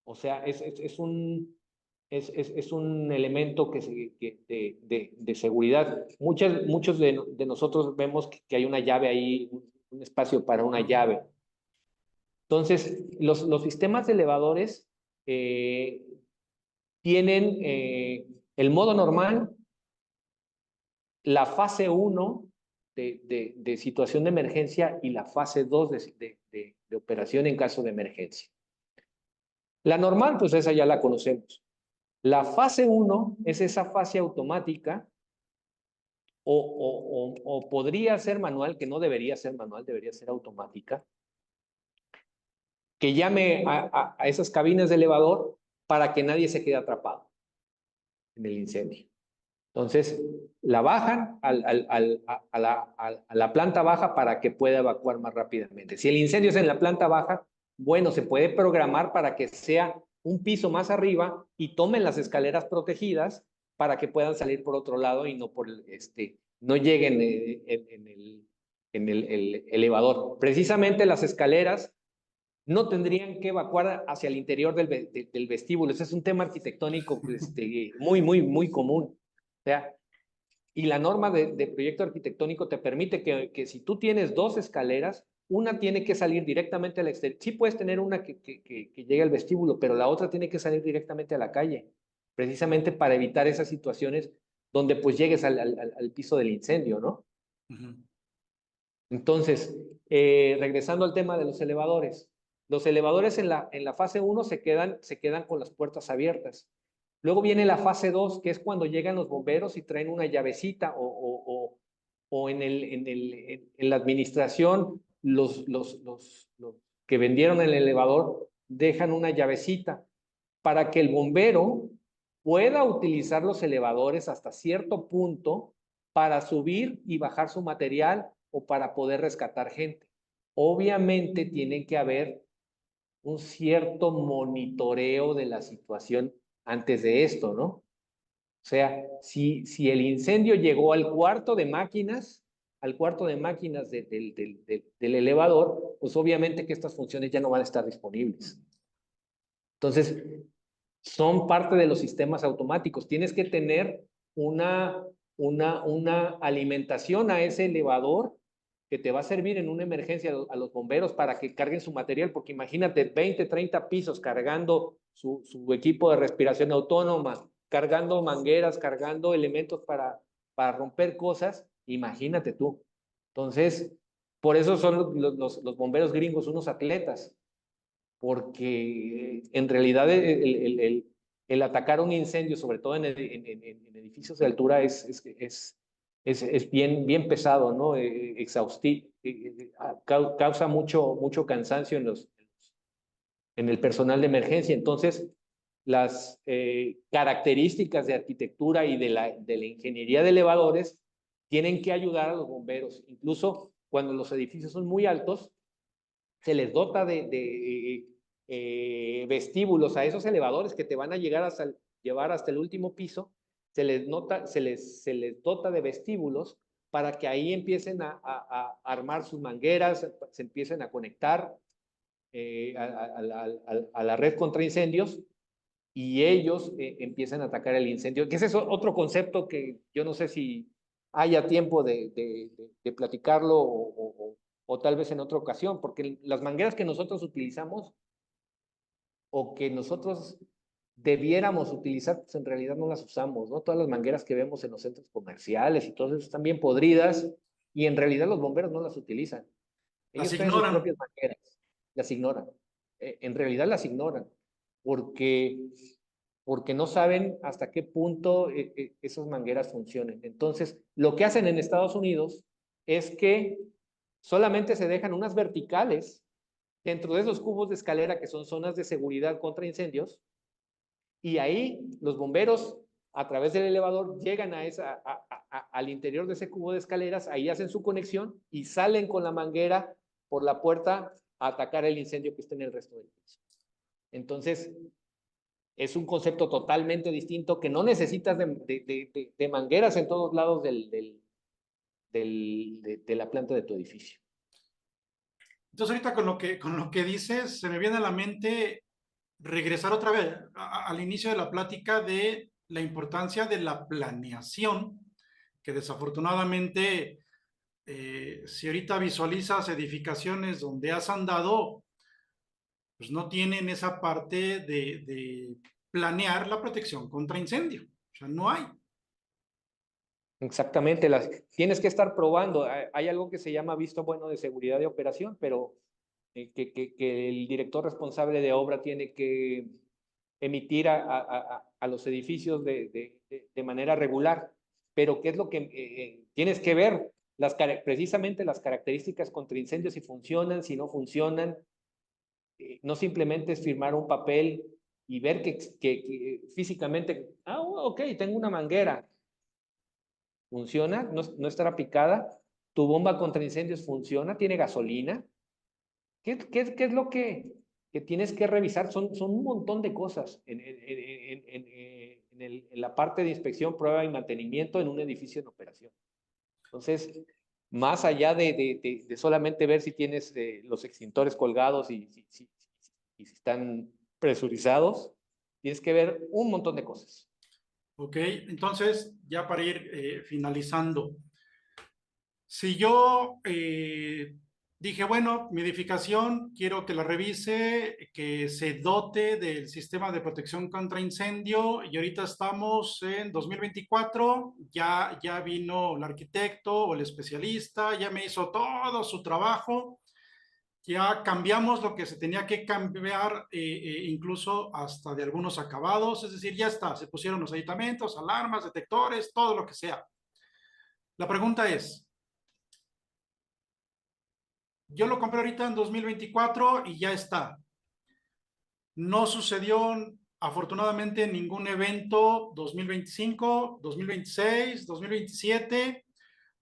S2: O sea, es un elemento de seguridad. Muchos de nosotros vemos que hay una llave ahí, un espacio para una llave. Entonces, los sistemas de elevadores tienen el modo normal, la fase 1 de situación de emergencia y la fase 2 de operación en caso de emergencia. La normal, pues esa ya la conocemos. La fase 1 es esa fase automática o podría ser manual, que no debería ser manual, debería ser automática, que llame a esas cabinas de elevador para que nadie se quede atrapado en el incendio. Entonces, la bajan a la planta baja para que pueda evacuar más rápidamente. Si el incendio es en la planta baja, bueno, se puede programar para que sea un piso más arriba y tomen las escaleras protegidas para que puedan salir por otro lado y no lleguen en el elevador. Precisamente las escaleras no tendrían que evacuar hacia el interior del vestíbulo. Ese es un tema arquitectónico muy común. O sea, y la norma de proyecto arquitectónico te permite que si tú tienes dos escaleras, una tiene que salir directamente al exterior. Sí puedes tener una que llegue al vestíbulo, pero la otra tiene que salir directamente a la calle, precisamente para evitar esas situaciones donde pues llegues al piso del incendio, ¿no?
S1: Ujú.
S2: Entonces, regresando al tema de los elevadores en la fase 1 se quedan con las puertas abiertas. Luego viene la fase 2, que es cuando llegan los bomberos y traen una llavecita o en la administración, los que vendieron el elevador dejan una llavecita para que el bombero pueda utilizar los elevadores hasta cierto punto para subir y bajar su material o para poder rescatar gente. Obviamente tiene que haber un cierto monitoreo de la situación antes de esto, ¿no? O sea, si el incendio llegó al cuarto de máquinas, del elevador, pues obviamente que estas funciones ya no van a estar disponibles. Entonces, son parte de los sistemas automáticos. Tienes que tener una alimentación a ese elevador que te va a servir en una emergencia a los bomberos para que carguen su material, porque imagínate 20, 30 pisos cargando su equipo de respiración autónoma, cargando mangueras, cargando elementos para romper cosas, imagínate tú. Entonces, por eso son los bomberos gringos unos atletas, porque en realidad el atacar un incendio, sobre todo en edificios de altura, es bien pesado, ¿no? Exhaustivo, causa mucho cansancio en el personal de emergencia. Entonces, las características de arquitectura y de la ingeniería de elevadores tienen que ayudar a los bomberos. Incluso cuando los edificios son muy altos, se les dota de vestíbulos a esos elevadores que te van a llevar hasta el último piso, se les dota de vestíbulos para que ahí empiecen a armar sus mangueras, se empiecen a conectar a la red contra incendios y ellos empiezan a atacar el incendio, que ese es otro concepto que yo no sé si haya tiempo de platicarlo o tal vez en otra ocasión, porque las mangueras que nosotros utilizamos o que nosotros debiéramos utilizar, pues en realidad no las usamos, ¿no? Todas las mangueras que vemos en los centros comerciales y todo eso están bien podridas y en realidad los bomberos no las utilizan.
S1: Las
S2: Ellos traen sus
S1: ignoran.
S2: propias mangueras, las ignoran. En realidad las ignoran porque, porque no saben hasta qué punto esas mangueras funcionan. Entonces, lo que hacen en Estados Unidos es que solamente se dejan unas verticales dentro de esos cubos de escalera que son zonas de seguridad contra incendios, y ahí los bomberos a través del elevador llegan al interior de ese cubo de escaleras, ahí hacen su conexión y salen con la manguera por la puerta a atacar el incendio que está en el resto del piso. Entonces, es un concepto totalmente distinto que no necesitas de mangueras en todos lados de la planta de tu edificio.
S1: Entonces ahorita con lo que dices, se me viene a la mente regresar otra vez al inicio de la plática de la importancia de la planeación, que desafortunadamente, si ahorita visualizas edificaciones donde has andado, pues no tienen esa parte de planear la protección contra incendio. O sea, no hay.
S2: Exactamente, tienes que estar probando. Hay algo que se llama visto bueno de seguridad de operación, pero que el director responsable de obra tiene que emitir a los edificios de manera regular. Pero ¿qué es lo que tienes que ver? Precisamente las características contra incendios, si funcionan, si no funcionan. No simplemente es firmar un papel y ver que físicamente, ok, tengo una manguera. ¿Funciona? ¿No estará picada? ¿Tu bomba contra incendios funciona? ¿Tiene gasolina? ¿Qué es lo que tienes que revisar? Son un montón de cosas en la parte de inspección, prueba y mantenimiento en un edificio en operación. Entonces, más allá de solamente ver si tienes los extintores colgados y si están presurizados, tienes que ver un montón de cosas.
S1: Ok, entonces ya para ir finalizando, si yo dije, bueno, mi edificación quiero que la revise, que se dote del sistema de protección contra incendio y ahorita estamos en 2024, ya vino el arquitecto o el especialista, ya me hizo todo su trabajo, ya cambiamos lo que se tenía que cambiar, incluso hasta de algunos acabados, es decir, ya está, se pusieron los aditamentos, alarmas, detectores, todo lo que sea. La pregunta es, yo lo compré ahorita en 2024 y ya está. No sucedió afortunadamente ningún evento 2025, 2026, 2027.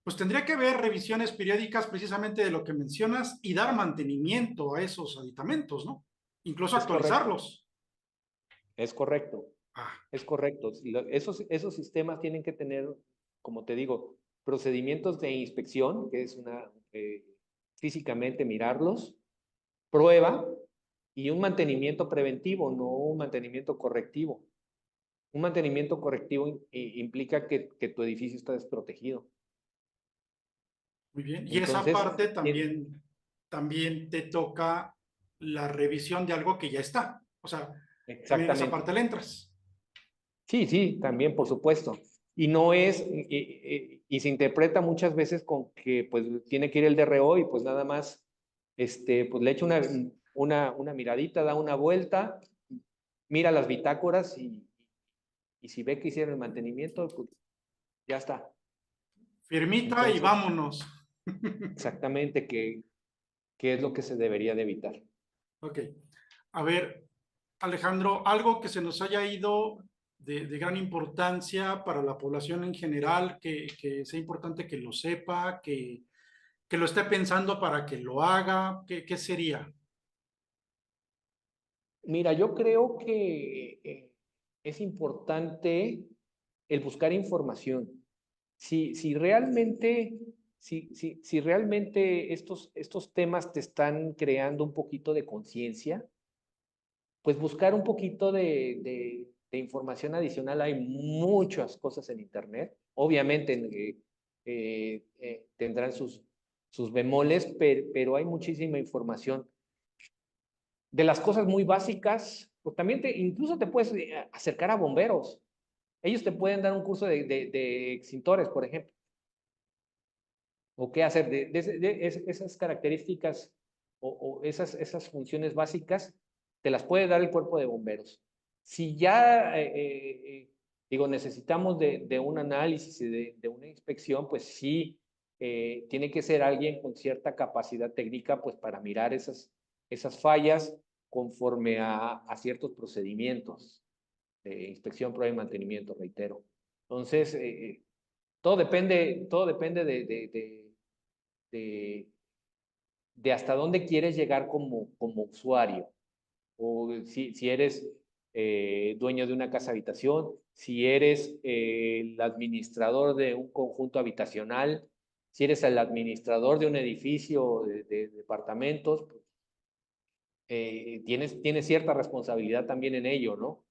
S1: Pues tendría que haber revisiones periódicas precisamente de lo que mencionas y dar mantenimiento a esos aditamentos, ¿no? Incluso
S2: Es correcto,
S1: actualizarlos.
S2: es correcto,
S1: Ah,
S2: es correcto. Esos sistemas tienen que tener, como te digo, procedimientos de inspección, que es físicamente mirarlos, prueba y un mantenimiento preventivo, no un mantenimiento correctivo. Un mantenimiento correctivo implica que tu edificio está desprotegido.
S1: muy bien. Y esa
S2: Entonces,
S1: parte también te toca la revisión de algo que ya está. O sea, también en esa
S2: exactamente.
S1: parte le entras.
S2: Sí, sí, también, por supuesto. Y no es, y se interpreta muchas veces con que pues tiene que ir el DRO y pues nada más, pues le echa una miradita, da una vuelta, mira las bitácoras y si ve que hicieron el mantenimiento, pues ya está.
S1: Firmita y
S2: Entonces,
S1: vámonos.
S2: exactamente qué es lo que se debería de evitar.
S1: Ok. A ver, Alejandro, algo que se nos haya ido de gran importancia para la población en general, que sea importante que lo sepa, que lo esté pensando para que lo haga, ¿qué sería?
S2: Mira, yo creo que es importante el buscar información. Si realmente, si realmente estos temas te están creando un poquito de conciencia, pues buscar un poquito de información adicional. Hay muchas cosas en Internet. Obviamente tendrán sus bemoles, pero hay muchísima información. De las cosas muy básicas, pues también incluso te puedes acercar a bomberos. Ellos te pueden dar un curso de extintores, por ejemplo. O qué hacer esas características o esas funciones básicas, te las puede dar el cuerpo de bomberos. Si ya, digo, necesitamos de un análisis y de una inspección, pues sí, tiene que ser alguien con cierta capacidad técnica, pues para mirar esas fallas conforme a ciertos procedimientos de inspección, prueba y mantenimiento, reitero. Entonces, todo depende de, de hasta dónde quieres llegar como usuario. O si eres dueño de una casa habitación, si eres el administrador de un conjunto habitacional, si eres el administrador de un edificio de departamentos, pues, tienes cierta responsabilidad también en ello, ¿no?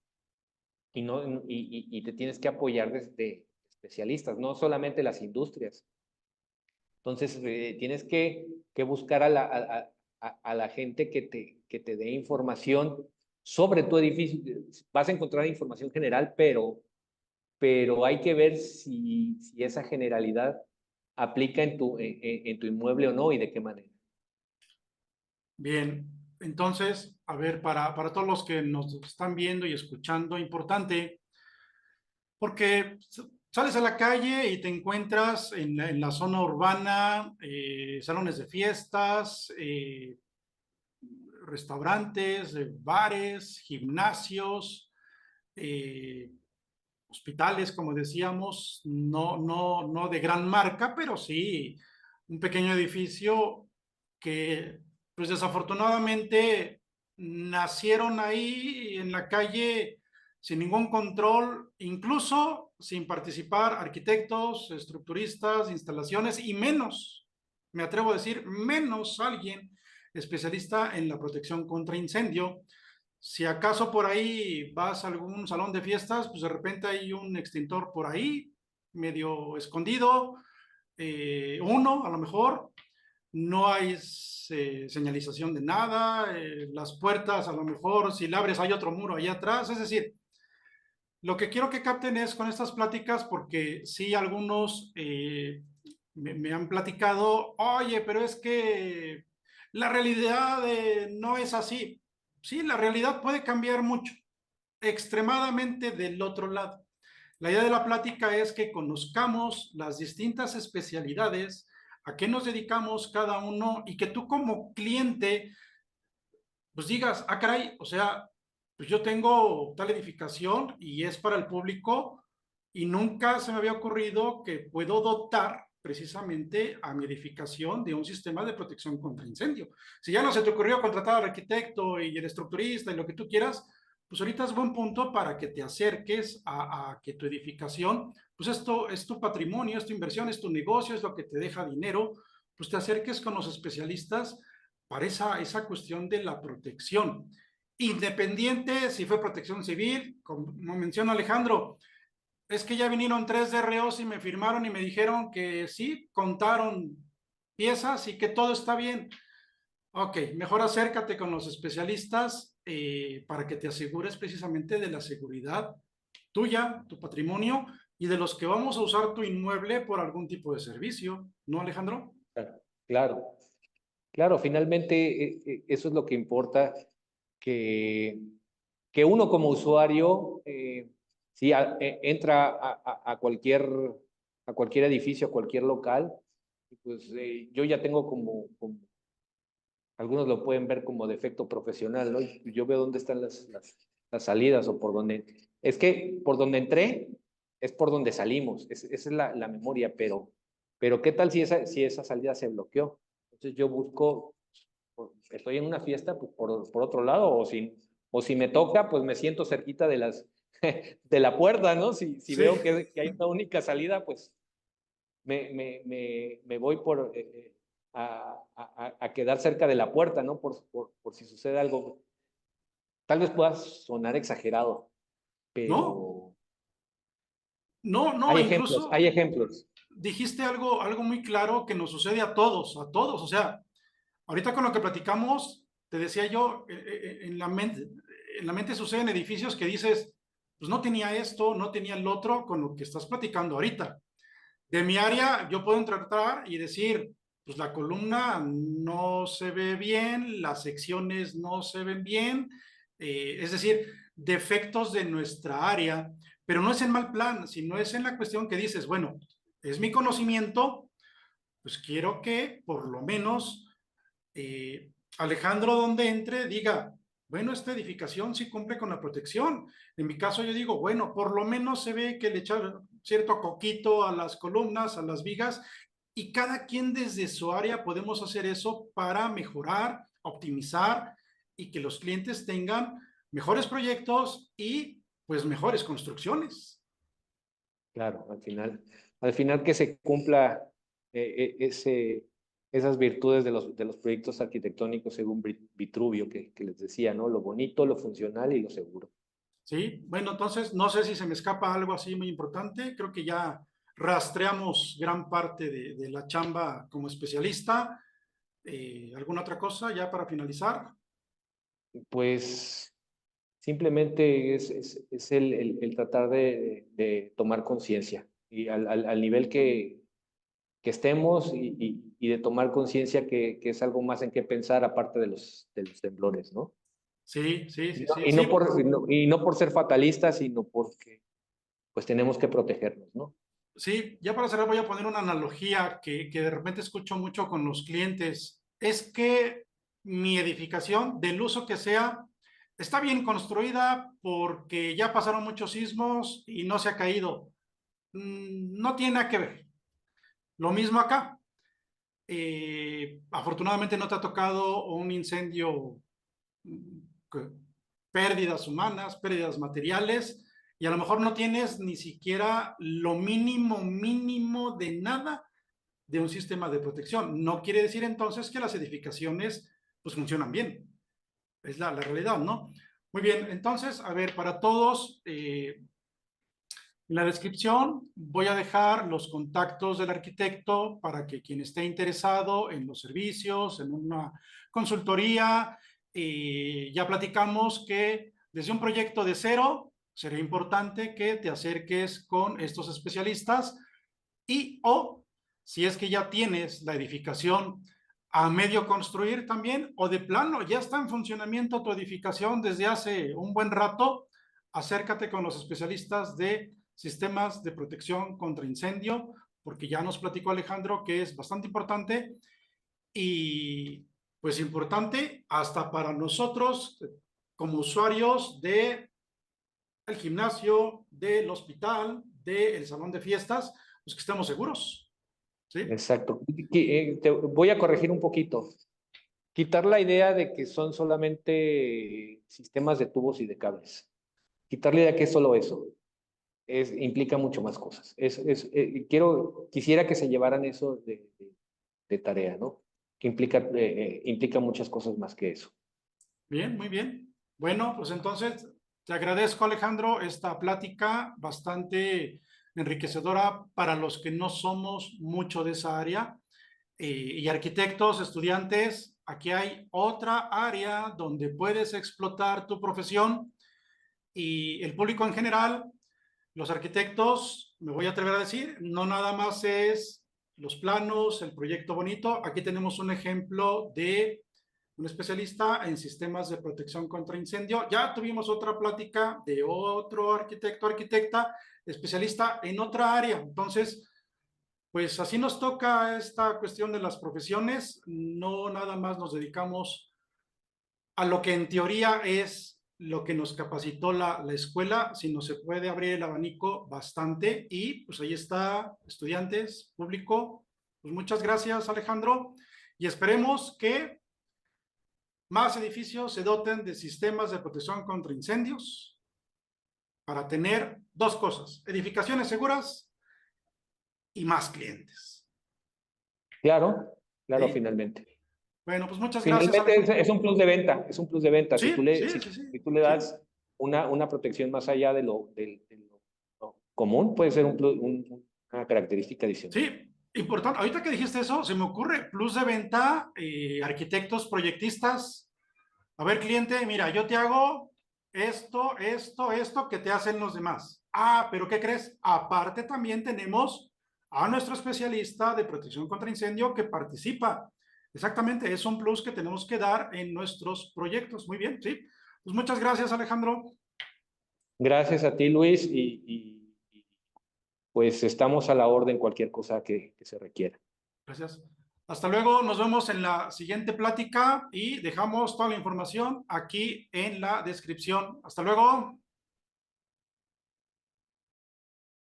S2: Y te tienes que apoyar de especialistas, no solamente las industrias. Entonces, tienes que buscar a la gente que te dé información sobre tu edificio. Vas a encontrar información general, pero hay que ver si esa generalidad aplica en tu inmueble o no y de qué manera.
S1: Bien, entonces, a ver, para todos los que nos están viendo y escuchando, importante, porque sales a la calle y te encuentras en la zona urbana, salones de fiestas, restaurantes, bares, gimnasios, eh, hospitales, como decíamos, no de gran marca, pero sí un pequeño edificio que, pues desafortunadamente, nacieron ahí en la calle sin ningún control, incluso sin participar arquitectos, estructuristas, instalaciones y menos, me atrevo a decir, menos alguien especialista en la protección contra incendio. Si acaso por ahí vas a algún salón de fiestas, pues de repente hay un extintor por ahí, medio escondido, uno a lo mejor, no hay señalización de nada, las puertas a lo mejor si la abres hay otro muro allá atrás, es decir, lo que quiero que capten es con estas pláticas, porque sí algunos me han platicado, oye, pero es que la realidad no es así. Sí, la realidad puede cambiar mucho, extremadamente del otro lado. La idea de la plática es que conozcamos las distintas especialidades, a qué nos dedicamos cada uno y que tú como cliente pues digas, ah, caray, o sea, pues yo tengo tal edificación y es para el público y nunca se me había ocurrido que puedo dotar precisamente a mi edificación de un sistema de protección contra incendio. Si ya no se te ocurrió contratar al arquitecto y el estructurista y lo que tú quieras, pues ahorita es buen punto para que te acerques a que tu edificación, pues esto es tu patrimonio, es tu inversión, es tu negocio, es lo que te deja dinero, pues te acerques con los especialistas para esa cuestión de la protección. Independiente si fue protección civil, como menciona Alejandro, es que ya vinieron 3 DROs y me firmaron y me dijeron que sí, contaron piezas y que todo está bien. Ok, mejor acércate con los especialistas para que te asegures precisamente de la seguridad tuya, tu patrimonio y de los que vamos a usar tu inmueble por algún tipo de servicio, ¿no, Alejandro?
S2: Claro, claro, finalmente eso es lo que importa, que, que uno como usuario, si entra a cualquier edificio, a cualquier local, pues yo ya tengo algunos lo pueden ver como defecto profesional, ¿no? Yo veo dónde están las salidas o por dónde. Es que por donde entré es por donde salimos, esa es la memoria, pero ¿qué tal si esa salida se bloqueó? Entonces yo busco, estoy en una fiesta pues por otro lado, o si me toca, pues me siento cerquita de la puerta, ¿no? Si
S1: Sí,
S2: veo que hay una única salida, pues me voy a quedar cerca de la puerta, ¿no? Por si sucede algo. Tal vez pueda sonar exagerado,
S1: no,
S2: pero
S1: no, no,
S2: hay
S1: incluso
S2: ejemplos.
S1: dijiste algo muy claro que nos sucede a todos. O sea, ahorita con lo que platicamos, te decía yo, en la mente suceden edificios que dices, pues no tenía esto, no tenía el otro, con lo que estás platicando ahorita. De mi área, yo puedo tratar y decir, pues la columna no se ve bien, las secciones no se ven bien, es decir, defectos de nuestra área, pero no es en mal plan, sino es en la cuestión que dices, bueno, es mi conocimiento, pues quiero que por lo menos Alejandro donde entre diga, bueno, esta edificación sí cumple con la protección. En mi caso yo digo, bueno, por lo menos se ve que le echaron cierto coquito a las columnas, a las vigas, y cada quien desde su área podemos hacer eso para mejorar, optimizar y que los clientes tengan mejores proyectos y pues mejores construcciones.
S2: Claro, al final que se cumpla esas virtudes de los proyectos arquitectónicos según Vitruvio, que les decía, ¿no? Lo bonito, lo funcional y lo seguro.
S1: Sí, bueno, entonces no sé si se me escapa algo así muy importante. Creo que ya rastreamos gran parte de la chamba como especialista. ¿Alguna otra cosa ya para finalizar?
S2: Pues simplemente es el tratar de tomar conciencia y al nivel que estemos y de tomar conciencia que es algo más en qué pensar aparte de los temblores, ¿no?
S1: Sí, sí,
S2: Y
S1: sí,
S2: no,
S1: sí, sí.
S2: y no por ser fatalistas, sino porque pues tenemos que protegernos, ¿no?
S1: Sí, ya para cerrar voy a poner una analogía que de repente escucho mucho con los clientes. Es que mi edificación, del uso que sea, está bien construida porque ya pasaron muchos sismos y no se ha caído. No tiene nada que ver. Lo mismo acá. Afortunadamente no te ha tocado un incendio, mm, pérdidas humanas, pérdidas materiales, y a lo mejor no tienes ni siquiera lo mínimo, mínimo de nada de un sistema de protección. No quiere decir entonces que las edificaciones pues funcionan bien. Es la realidad, ¿no? Muy bien, entonces, a ver, para todos, En la descripción voy a dejar los contactos del arquitecto para que quien esté interesado en los servicios, en una consultoría, ya platicamos que desde un proyecto de cero sería importante que te acerques con estos especialistas y o si es que ya tienes la edificación a medio construir también o de plano ya está en funcionamiento tu edificación desde hace un buen rato, acércate con los especialistas de sistemas de protección contra incendio, porque ya nos platicó Alejandro que es bastante importante y pues importante hasta para nosotros como usuarios de el gimnasio, del hospital, del salón de fiestas, pues que estemos seguros, ¿sí?
S2: Exacto. Te voy a corregir un poquito. Quitar la idea de que son solamente sistemas de tubos y de cables. Quitar la idea que es solo eso. Implica mucho más cosas. Quisiera que se llevaran eso de tarea, ¿no? Que implica muchas cosas más que eso.
S1: Bien, muy bien. Bueno, pues entonces te agradezco, Alejandro, esta plática bastante enriquecedora para los que no somos mucho de esa área. Y arquitectos, estudiantes, aquí hay otra área donde puedes explotar tu profesión y el público en general, los arquitectos, me voy a atrever a decir, no nada más es los planos, el proyecto bonito. Aquí tenemos un ejemplo de un especialista en sistemas de protección contra incendio. Ya tuvimos otra plática de otro arquitecto, arquitecta, especialista en otra área. Entonces, pues así nos toca esta cuestión de las profesiones. No nada más nos dedicamos a lo que en teoría es lo que nos capacitó la escuela, sino se puede abrir el abanico bastante. Y pues ahí está, estudiantes, público. Pues muchas gracias, Alejandro. Y esperemos que más edificios se doten de sistemas de protección contra incendios para tener dos cosas, edificaciones seguras y más clientes.
S2: Claro, claro,
S1: ¿Sí?
S2: finalmente.
S1: Bueno, pues muchas gracias,
S2: Finalmente
S1: Alejandro.
S2: es un plus de venta, es un plus de venta. Si tú
S1: Sí,
S2: le,
S1: sí,
S2: si,
S1: sí, sí,
S2: si tú le
S1: sí.
S2: das una protección más allá de lo común, puede ser una característica adicional.
S1: Sí, importante. Ahorita que dijiste eso, se me ocurre plus de venta, arquitectos, proyectistas. A ver, cliente, mira, yo te hago esto que te hacen los demás. Ah, pero ¿qué crees? Aparte también tenemos a nuestro especialista de protección contra incendio que participa. Exactamente, es un plus que tenemos que dar en nuestros proyectos. Muy bien, sí. Pues muchas gracias, Alejandro.
S2: Gracias a ti, Luis, pues estamos a la orden cualquier cosa que se requiera.
S1: Gracias. Hasta luego, nos vemos en la siguiente plática y dejamos toda la información aquí en la descripción. Hasta luego.